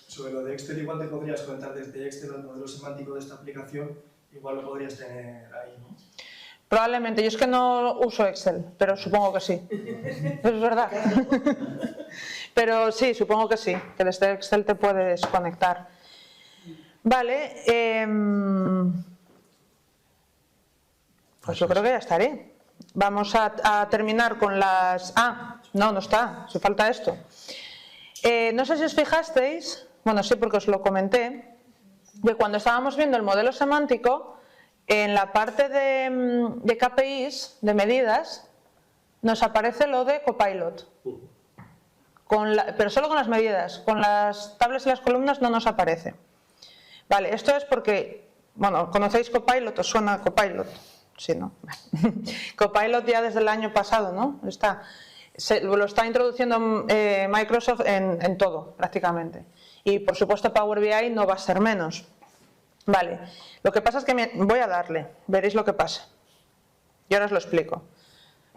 [SPEAKER 10] Sobre lo de Excel, igual te podrías comentar desde Excel el modelo semántico de esta aplicación, igual lo podrías tener ahí, ¿no?
[SPEAKER 1] Probablemente, yo es que no uso Excel, pero supongo que sí. Es verdad. Pero sí, supongo que sí, que desde Excel te puedes conectar. Vale. Pues yo creo que ya estaré. Vamos a terminar con las... Ah, no está, se falta esto. No sé si os fijasteis, bueno, sí, porque os lo comenté, que cuando estábamos viendo el modelo semántico, en la parte de KPIs, de medidas, nos aparece lo de Copilot. Pero solo con las medidas, con las tablas y las columnas no nos aparece. Vale, esto es porque, bueno, ¿conocéis Copilot? ¿Os suena Copilot? Sí, ¿no? Copilot ya desde el año pasado, ¿no? Lo está introduciendo Microsoft en todo, prácticamente. Y por supuesto Power BI no va a ser menos. Vale, lo que pasa es que voy a darle, veréis lo que pasa. Y ahora os lo explico.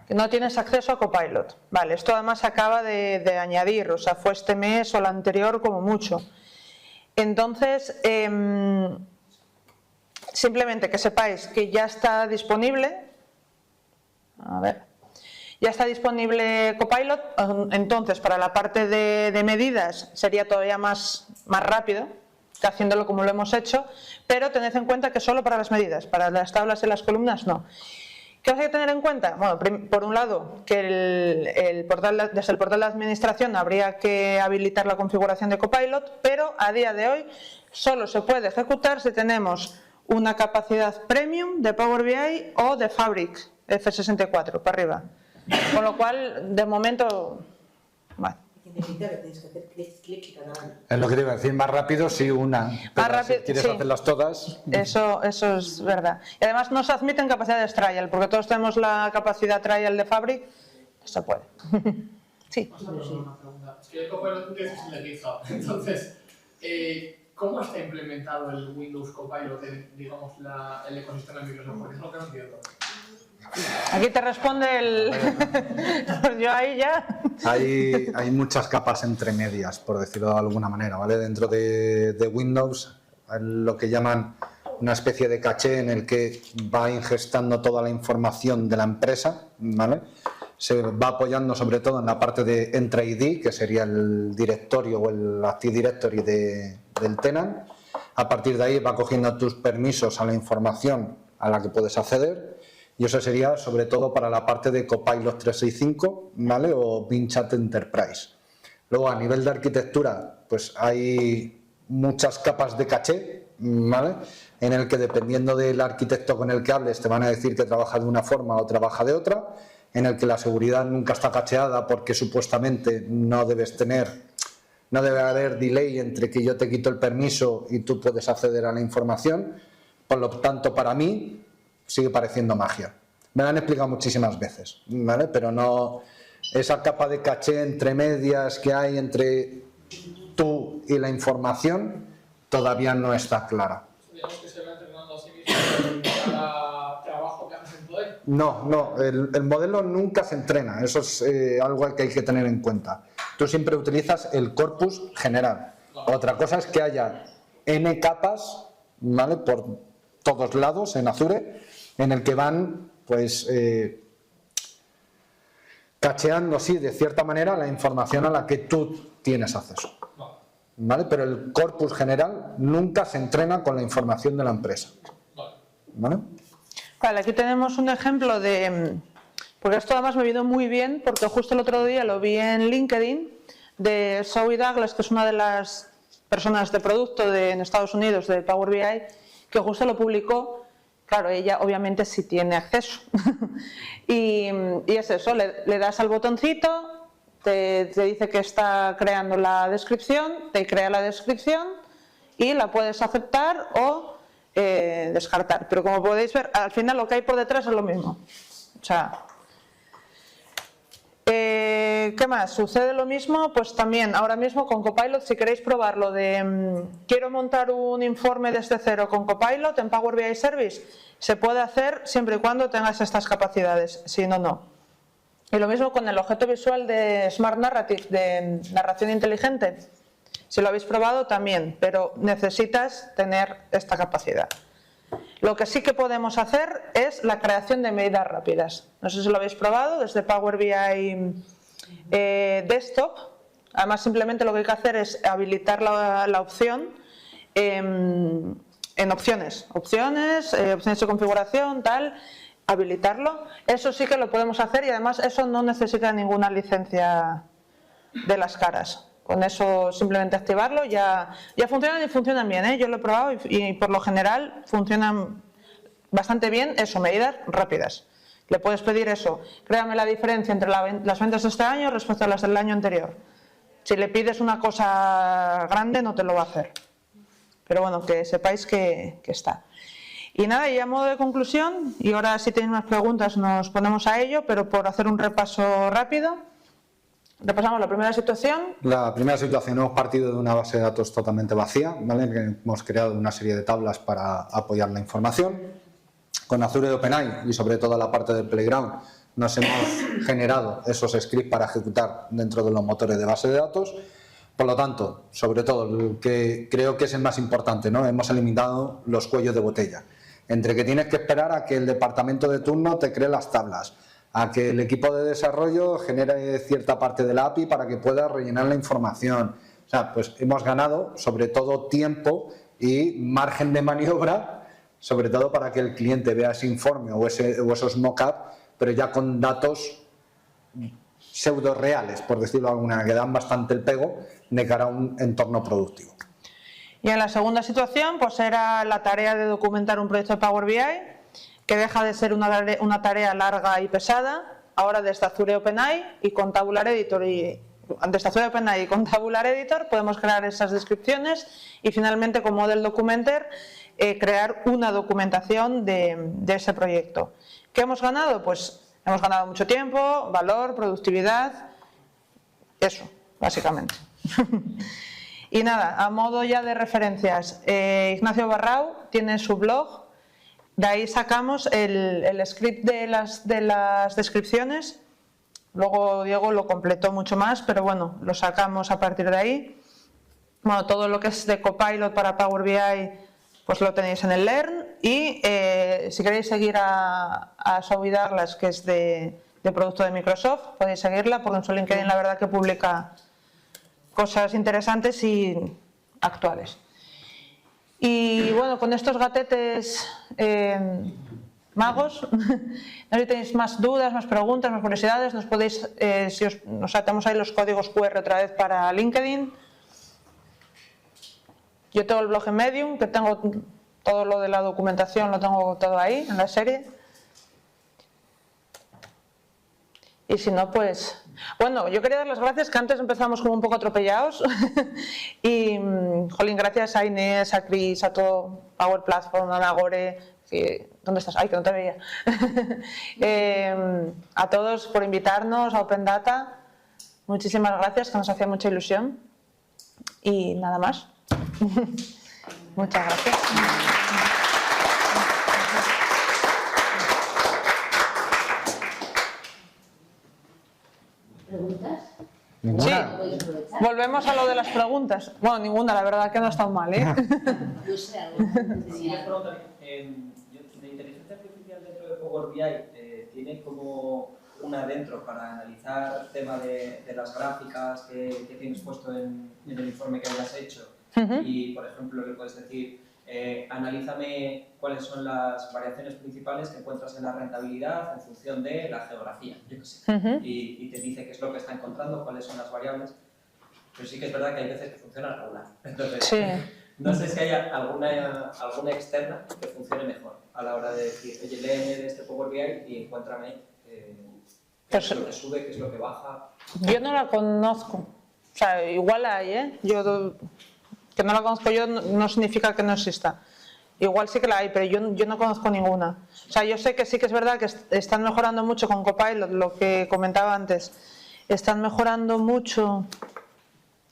[SPEAKER 1] No tienes acceso a Copilot. Vale, esto además acaba de añadir, o sea, fue este mes o el anterior como mucho. Entonces, simplemente que sepáis que ya está disponible. A ver. Ya está disponible Copilot, entonces para la parte de medidas sería todavía más rápido que haciéndolo como lo hemos hecho, pero tened en cuenta que solo para las medidas, para las tablas y las columnas no. ¿Qué hay que tener en cuenta? Bueno, por un lado, que desde el portal de administración habría que habilitar la configuración de Copilot, pero a día de hoy solo se puede ejecutar si tenemos una capacidad premium de Power BI o de Fabric F64 para arriba. Con lo cual, de momento, bueno.
[SPEAKER 4] Significa que tienes que hacer clic y canal.
[SPEAKER 3] Es lo que te iba a decir, más rápido sí una, pero
[SPEAKER 1] rápido,
[SPEAKER 3] si quieres
[SPEAKER 1] sí.
[SPEAKER 3] hacerlas todas...
[SPEAKER 1] Eso es verdad. Y además no se admiten capacidades trial, porque todos tenemos la capacidad trial de Fabric, se puede. Sí.
[SPEAKER 6] Una pregunta. Es que el Copilot es sintetizado. Entonces, ¿cómo está implementado el Windows Copilot en, digamos, el ecosistema de Microsoft? Porque es lo que no entiendo.
[SPEAKER 1] Aquí te responde pues yo ahí ya...
[SPEAKER 3] Hay muchas capas entre medias, por decirlo de alguna manera, ¿vale? Dentro de Windows, lo que llaman una especie de caché en el que va ingestando toda la información de la empresa, ¿vale? Se va apoyando sobre todo en la parte de Entra ID, que sería el directorio o el Active Directory del tenant. A partir de ahí va cogiendo tus permisos a la información a la que puedes acceder. Y eso sería sobre todo para la parte de Copilot 365, ¿vale? O Bing Chat Enterprise. Luego, a nivel de arquitectura, pues hay muchas capas de caché, ¿vale? En el que dependiendo del arquitecto con el que hables te van a decir que trabaja de una forma o trabaja de otra, en el que la seguridad nunca está cacheada porque supuestamente no debe haber delay entre que yo te quito el permiso y tú puedes acceder a la información. Por lo tanto, para mí sigue pareciendo magia. Me lo han explicado muchísimas veces, ¿vale? Pero no, esa capa de caché entre medias que hay entre tú y la información todavía no está clara.
[SPEAKER 6] Digamos que se va entrenando a sí mismo cada trabajo que haces en poder.
[SPEAKER 3] No, el modelo nunca se entrena, eso es algo que hay que tener en cuenta. Tú siempre utilizas el corpus general. Otra cosa es que haya N capas, ¿vale? Por todos lados en Azure, en el que van pues cacheando, sí, de cierta manera la información a la que tú tienes acceso, ¿vale? Pero el corpus general nunca se entrena con la información de la empresa, ¿vale?
[SPEAKER 1] Vale, aquí tenemos un ejemplo de... Porque esto además me vino muy bien, porque justo el otro día lo vi en LinkedIn, de Zoe Douglas, que es una de las personas de producto en Estados Unidos de Power BI, que justo lo publicó. Claro, ella obviamente sí tiene acceso. y es eso, le das al botoncito, te dice que está creando la descripción, te crea la descripción y la puedes aceptar o descartar. Pero como podéis ver, al final lo que hay por detrás es lo mismo. O sea, ¿qué más? Sucede lo mismo, pues también ahora mismo con Copilot, si queréis probarlo de quiero montar un informe desde cero con Copilot en Power BI Service, se puede hacer siempre y cuando tengas estas capacidades, si no, no. Y lo mismo con el objeto visual de Smart Narrative, de narración inteligente. Si lo habéis probado también, pero necesitas tener esta capacidad. Lo que sí que podemos hacer es la creación de medidas rápidas. No sé si lo habéis probado desde Power BI Desktop. Además, simplemente lo que hay que hacer es habilitar la opción en opciones de configuración, tal, habilitarlo. Eso sí que lo podemos hacer y además eso no necesita ninguna licencia de las caras. Con eso simplemente activarlo, ya funcionan y funcionan bien, ¿eh? Yo lo he probado y por lo general funcionan bastante bien, eso, medidas rápidas. Le puedes pedir eso, créame la diferencia entre las ventas de este año respecto a las del año anterior. Si le pides una cosa grande no te lo va a hacer. Pero bueno, que sepáis que está. Y nada, y a modo de conclusión, y ahora si tenéis más preguntas nos ponemos a ello, pero por hacer un repaso rápido, repasamos la primera situación.
[SPEAKER 3] La primera situación, hemos partido de una base de datos totalmente vacía, ¿vale? Que hemos creado una serie de tablas para apoyar la información. Con Azure OpenAI y sobre todo la parte del Playground nos hemos generado esos scripts para ejecutar dentro de los motores de base de datos. Por lo tanto, sobre todo, lo que creo que es el más importante, ¿no? Hemos eliminado los cuellos de botella. Entre que tienes que esperar a que el departamento de turno te cree las tablas, a que el equipo de desarrollo genere cierta parte de la API para que pueda rellenar la información. O sea, pues hemos ganado sobre todo tiempo y margen de maniobra sobre todo para que el cliente vea ese informe o esos mock-up, pero ya con datos pseudo reales, por decirlo de alguna manera, que dan bastante el pego de cara a un entorno productivo.
[SPEAKER 1] Y en la segunda situación, pues era la tarea de documentar un proyecto de Power BI, que deja de ser una tarea larga y pesada, ahora desde Azure OpenAI y con Tabular Editor desde Azure OpenAI y con Tabular Editor podemos crear esas descripciones y finalmente con Model Documenter crear una documentación de ese proyecto. ¿Qué hemos ganado? Pues hemos ganado mucho tiempo, valor, productividad, eso, básicamente. Y nada, a modo ya de referencias, Ignacio Barrau tiene su blog, de ahí sacamos el script de las descripciones, luego Diego lo completó mucho más, pero bueno, lo sacamos a partir de ahí. Bueno, todo lo que es de Copilot para Power BI, pues lo tenéis en el Learn, y si queréis seguir a Zoe Douglas, que es de producto de Microsoft, podéis seguirla, porque en su LinkedIn la verdad que publica cosas interesantes y actuales. Y bueno, con estos gatetes magos, no sé si tenéis más dudas, más preguntas, más curiosidades, nos podéis, nos saltamos ahí los códigos QR otra vez para LinkedIn. Yo tengo el blog en Medium, que tengo todo lo de la documentación, lo tengo todo ahí, en la serie. Y si no, pues... Bueno, yo quería dar las gracias, que antes empezamos como un poco atropellados. Y, jolín, gracias a Inés, a Chris, a todo Power Platform, a Nagore, ¿dónde estás? Ay, que no te veía. A todos por invitarnos a Open Data. Muchísimas gracias, que nos hacía mucha ilusión. Y nada más. Muchas gracias.
[SPEAKER 11] ¿Preguntas?
[SPEAKER 1] Sí, volvemos a lo de las preguntas. Bueno, ninguna, la verdad que no ha estado mal, ¿eh?
[SPEAKER 11] No sé, algo.
[SPEAKER 5] Sí, les pregunto, de inteligencia artificial dentro de Power BI, ¿tiene como una dentro para analizar el tema de las gráficas que tienes puesto en el informe que hayas hecho? Y, por ejemplo, le puedes decir, analízame cuáles son las variaciones principales que encuentras en la rentabilidad en función de la geografía, yo qué sé. Y te dice qué es lo que está encontrando, cuáles son las variables. Pero sí que es verdad que hay veces que funciona regular. Entonces,
[SPEAKER 1] sí.
[SPEAKER 5] No sé si hay alguna externa que funcione mejor a la hora de decir, oye, léeme de este Power BI y encuéntrame qué es lo que sube, qué es lo que baja.
[SPEAKER 1] Yo no la conozco. O sea, igual hay, ¿eh? Que no la conozco yo no significa que no exista. Igual sí que la hay, pero yo no conozco ninguna. O sea, yo sé que sí que es verdad que están mejorando mucho con Copilot, lo que comentaba antes. Están mejorando mucho...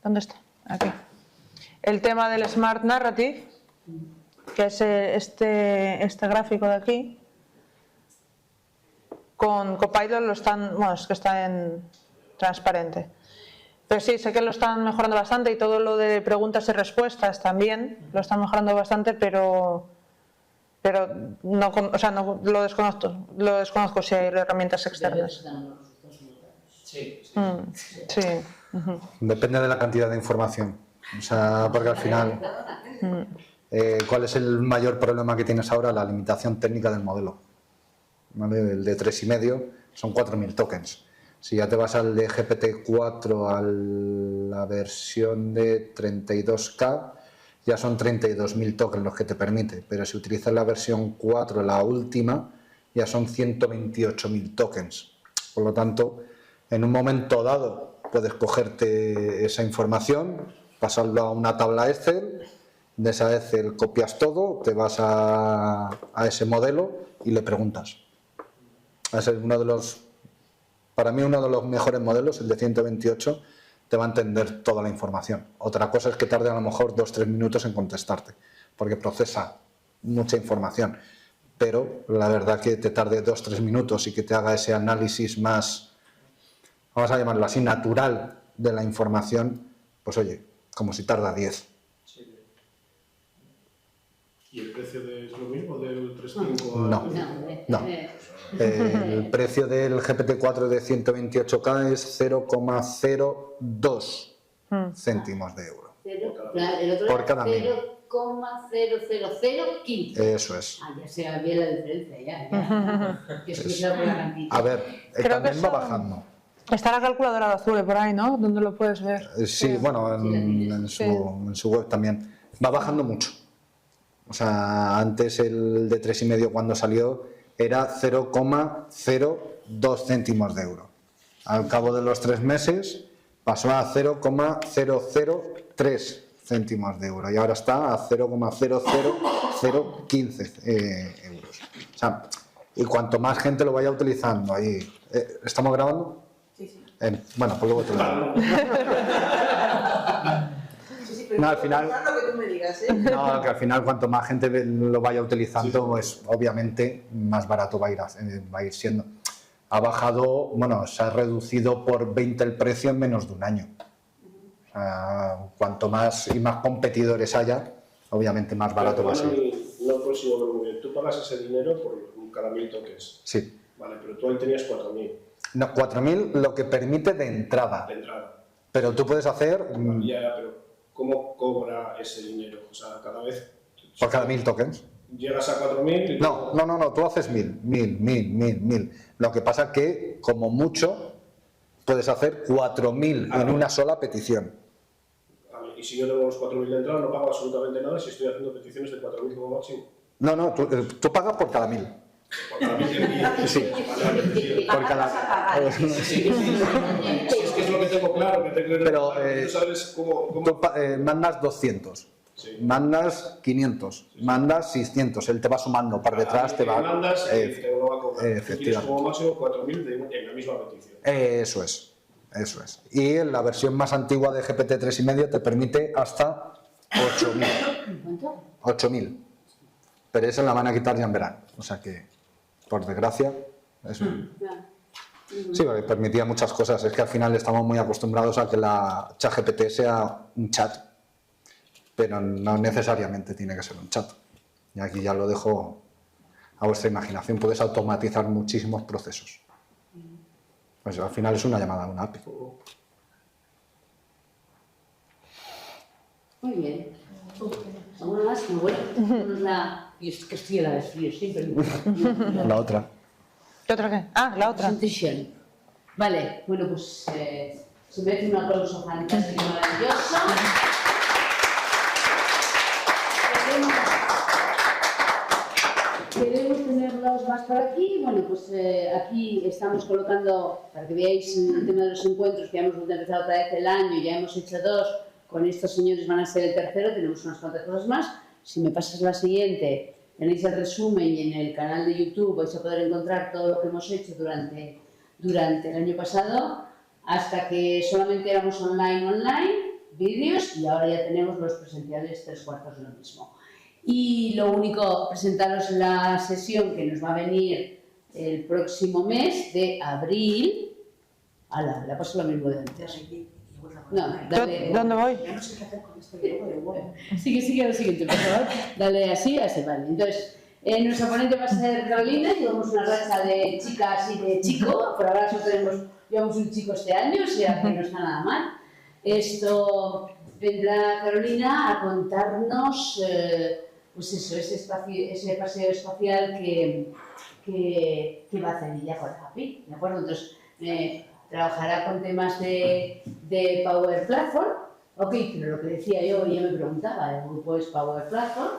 [SPEAKER 1] ¿Dónde está? Aquí. El tema del Smart Narrative, que es este gráfico de aquí. Con Copilot lo están... Bueno, es que está en transparente. Pero sí, sé que lo están mejorando bastante y todo lo de preguntas y respuestas también lo están mejorando bastante, pero no, o sea, no lo desconozco si hay herramientas externas.
[SPEAKER 5] Sí.
[SPEAKER 1] Sí.
[SPEAKER 3] Depende de la cantidad de información. O sea, porque al final, ¿cuál es el mayor problema que tienes ahora? La limitación técnica del modelo. ¿Vale? El de 3,5 son 4.000 tokens. Si ya te vas al de GPT-4, a la versión de 32K, ya son 32.000 tokens los que te permite. Pero si utilizas la versión 4, la última, ya son 128.000 tokens. Por lo tanto, en un momento dado puedes cogerte esa información, pasarlo a una tabla Excel, de esa Excel copias todo, te vas a ese modelo y le preguntas. Ese es uno de los... Para mí uno de los mejores modelos, el de 128, te va a entender toda la información. Otra cosa es que tarde a lo mejor 2-3 minutos en contestarte, porque procesa mucha información. Pero la verdad que te tarde 2-3 minutos y que te haga ese análisis más, vamos a llamarlo así, natural de la información, pues oye, como si tarda 10.
[SPEAKER 8] ¿Y el precio es lo mismo del 3.5
[SPEAKER 3] a...? No. El precio del GPT-4 de 128K es 0,02 céntimos de euro.
[SPEAKER 11] Por cada
[SPEAKER 3] 1000.
[SPEAKER 11] 0,00015.
[SPEAKER 3] Eso es.
[SPEAKER 11] Ah, ya se ve la diferencia, ya. Que es que se por la cantidad.
[SPEAKER 3] A ver,
[SPEAKER 1] Creo
[SPEAKER 3] también
[SPEAKER 1] que
[SPEAKER 3] va
[SPEAKER 1] son-
[SPEAKER 3] bajando.
[SPEAKER 1] Está la calculadora de Azure por ahí, ¿no? Donde lo puedes ver.
[SPEAKER 3] Sí, bueno, en su web también. Va bajando mucho. O sea, antes el de 3,5 cuando salió era 0,02 céntimos de euro. Al cabo de los 3 meses pasó a 0,003 céntimos de euro y ahora está a 0,00015 euros. O sea, y cuanto más gente lo vaya utilizando ahí. ¿Estamos grabando?
[SPEAKER 4] Sí, sí.
[SPEAKER 3] Bueno, pues luego te lo digo.
[SPEAKER 4] Sí, sí, pero
[SPEAKER 3] No, al final-
[SPEAKER 4] lo que tú me digas, ¿eh?
[SPEAKER 3] No, que al final cuanto más gente lo vaya utilizando, pues obviamente más barato va a ir siendo. Ha bajado, bueno, se ha reducido por 20 el precio en menos de un año. O sea, cuanto más y más competidores haya, obviamente más barato va a ser.
[SPEAKER 8] No consigo ver muy bien. Tú pagas ese dinero por cada 1000 tokens.
[SPEAKER 3] Sí.
[SPEAKER 8] Vale, pero tú ahí tenías 4000
[SPEAKER 3] No, 4.000 lo que permite de entrada.
[SPEAKER 8] de entrada.
[SPEAKER 3] Pero tú puedes hacer
[SPEAKER 8] Ya, pero ¿cómo cobra ese dinero? O sea, cada vez
[SPEAKER 3] por cada 1.000 tokens.
[SPEAKER 8] llegas a 4000 y
[SPEAKER 3] No, tú haces 1.000. Lo que pasa que, como mucho, puedes hacer 4.000 en una sola petición.
[SPEAKER 8] Vale, y si yo tengo los 4000 de entrada, no pago absolutamente nada si estoy haciendo peticiones de 4000 como máximo.
[SPEAKER 3] No, tú pagas por cada 1.000.
[SPEAKER 8] Por cada 1000 de envío.
[SPEAKER 3] Sí. Por cada...
[SPEAKER 8] Sí, es que es lo que tengo claro, que te creo.
[SPEAKER 3] Pero,
[SPEAKER 8] tú sabes cómo...
[SPEAKER 3] Tú mandas 200,
[SPEAKER 8] Sí.
[SPEAKER 3] mandas 500, mandas 600, él te va sumando, por detrás te va...
[SPEAKER 8] mandas y te lo va a cobrar. Tú tienes
[SPEAKER 3] efectivamente.
[SPEAKER 8] como máximo 4000 en la misma petición.
[SPEAKER 3] Eso es. Y la versión más antigua de GPT 3,5 te permite hasta 8.000.
[SPEAKER 11] ¿Cuánto?
[SPEAKER 3] 8.000. Pero esa la van a quitar ya en verano. O sea que, por desgracia, es sí, porque permitía muchas cosas. Es que al final estamos muy acostumbrados a que la ChatGPT sea un chat, pero no necesariamente tiene que ser un chat. Y aquí ya lo dejo a vuestra imaginación. Puedes automatizar muchísimos procesos. Pues al final es una llamada a una API.
[SPEAKER 11] Muy bien. ¿Alguna más? Muy buena. Y es que estoy a la vez frío, siempre.
[SPEAKER 3] La otra.
[SPEAKER 1] ¿Qué otra qué? Ah, la otra.
[SPEAKER 11] Presentation. Vale, bueno, pues se merece un aplauso fantástico y maravilloso. Queremos tenerlos más por aquí. Bueno, pues aquí estamos colocando, para que veáis el tema de los encuentros, que ya hemos empezado otra vez el año, ya hemos hecho 2, con estos señores van a ser el tercero, tenemos unas cuantas cosas más. Si me pasas la siguiente, tenéis el resumen y en el canal de YouTube vais a poder encontrar todo lo que hemos hecho durante el año pasado, hasta que solamente éramos online, vídeos, y ahora ya tenemos los presenciales 3/4 de lo mismo. Y lo único, presentaros la sesión que nos va a venir el próximo mes de abril. ¡Hala! Le paso lo mismo de antes. No, dale.
[SPEAKER 1] ¿Dónde voy?
[SPEAKER 4] Ya no sé qué hacer con este grupo de huevo.
[SPEAKER 11] Sigue al siguiente, por favor. Dale así, vale. Entonces, nuestra ponente va a ser Carolina, llevamos una racha de chicas y de chico, por ahora solo llevamos un chico este año, o sea que no está nada mal. Esto vendrá Carolina a contarnos, pues eso, ese paseo espacial que va a hacer ella con Happy, ¿de acuerdo? Entonces, trabajará con temas de Power Platform, ok, pero lo que decía yo, ya me preguntaba, el grupo es Power Platform,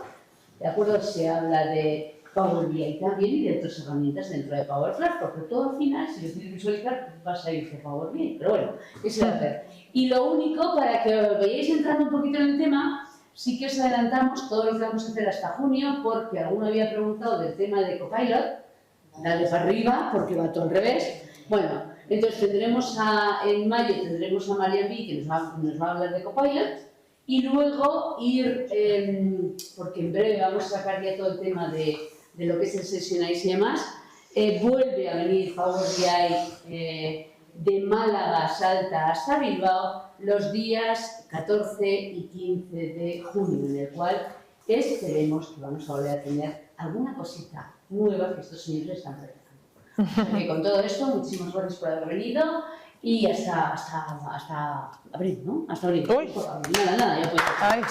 [SPEAKER 11] ¿de acuerdo? Se habla de Power BI también y de otras herramientas dentro de Power Platform, pero todo al final, si lo quieres visualizar, vas a irse a Power BI, pero bueno, ¿qué se va a hacer? Y lo único, para que vayáis entrando un poquito en el tema, sí que os adelantamos todo lo que vamos a hacer hasta junio, porque alguno había preguntado del tema de Copilot, dale para arriba, porque va todo al revés. Bueno, entonces en mayo tendremos a Marian B, que nos va a hablar de Copilot, y luego porque en breve vamos a sacar ya todo el tema de lo que es el Sessionize y demás, vuelve a venir Power BI de Málaga, Salta hasta Bilbao los días 14 y 15 de junio, en el cual esperemos que vamos a volver a tener alguna cosita nueva que estos señores están preparando. O sea que con todo esto, muchísimas gracias por haber venido y hasta abril, ¿no? Hasta abril.
[SPEAKER 1] Uy.
[SPEAKER 11] Nada, ya puedes.
[SPEAKER 1] Ay.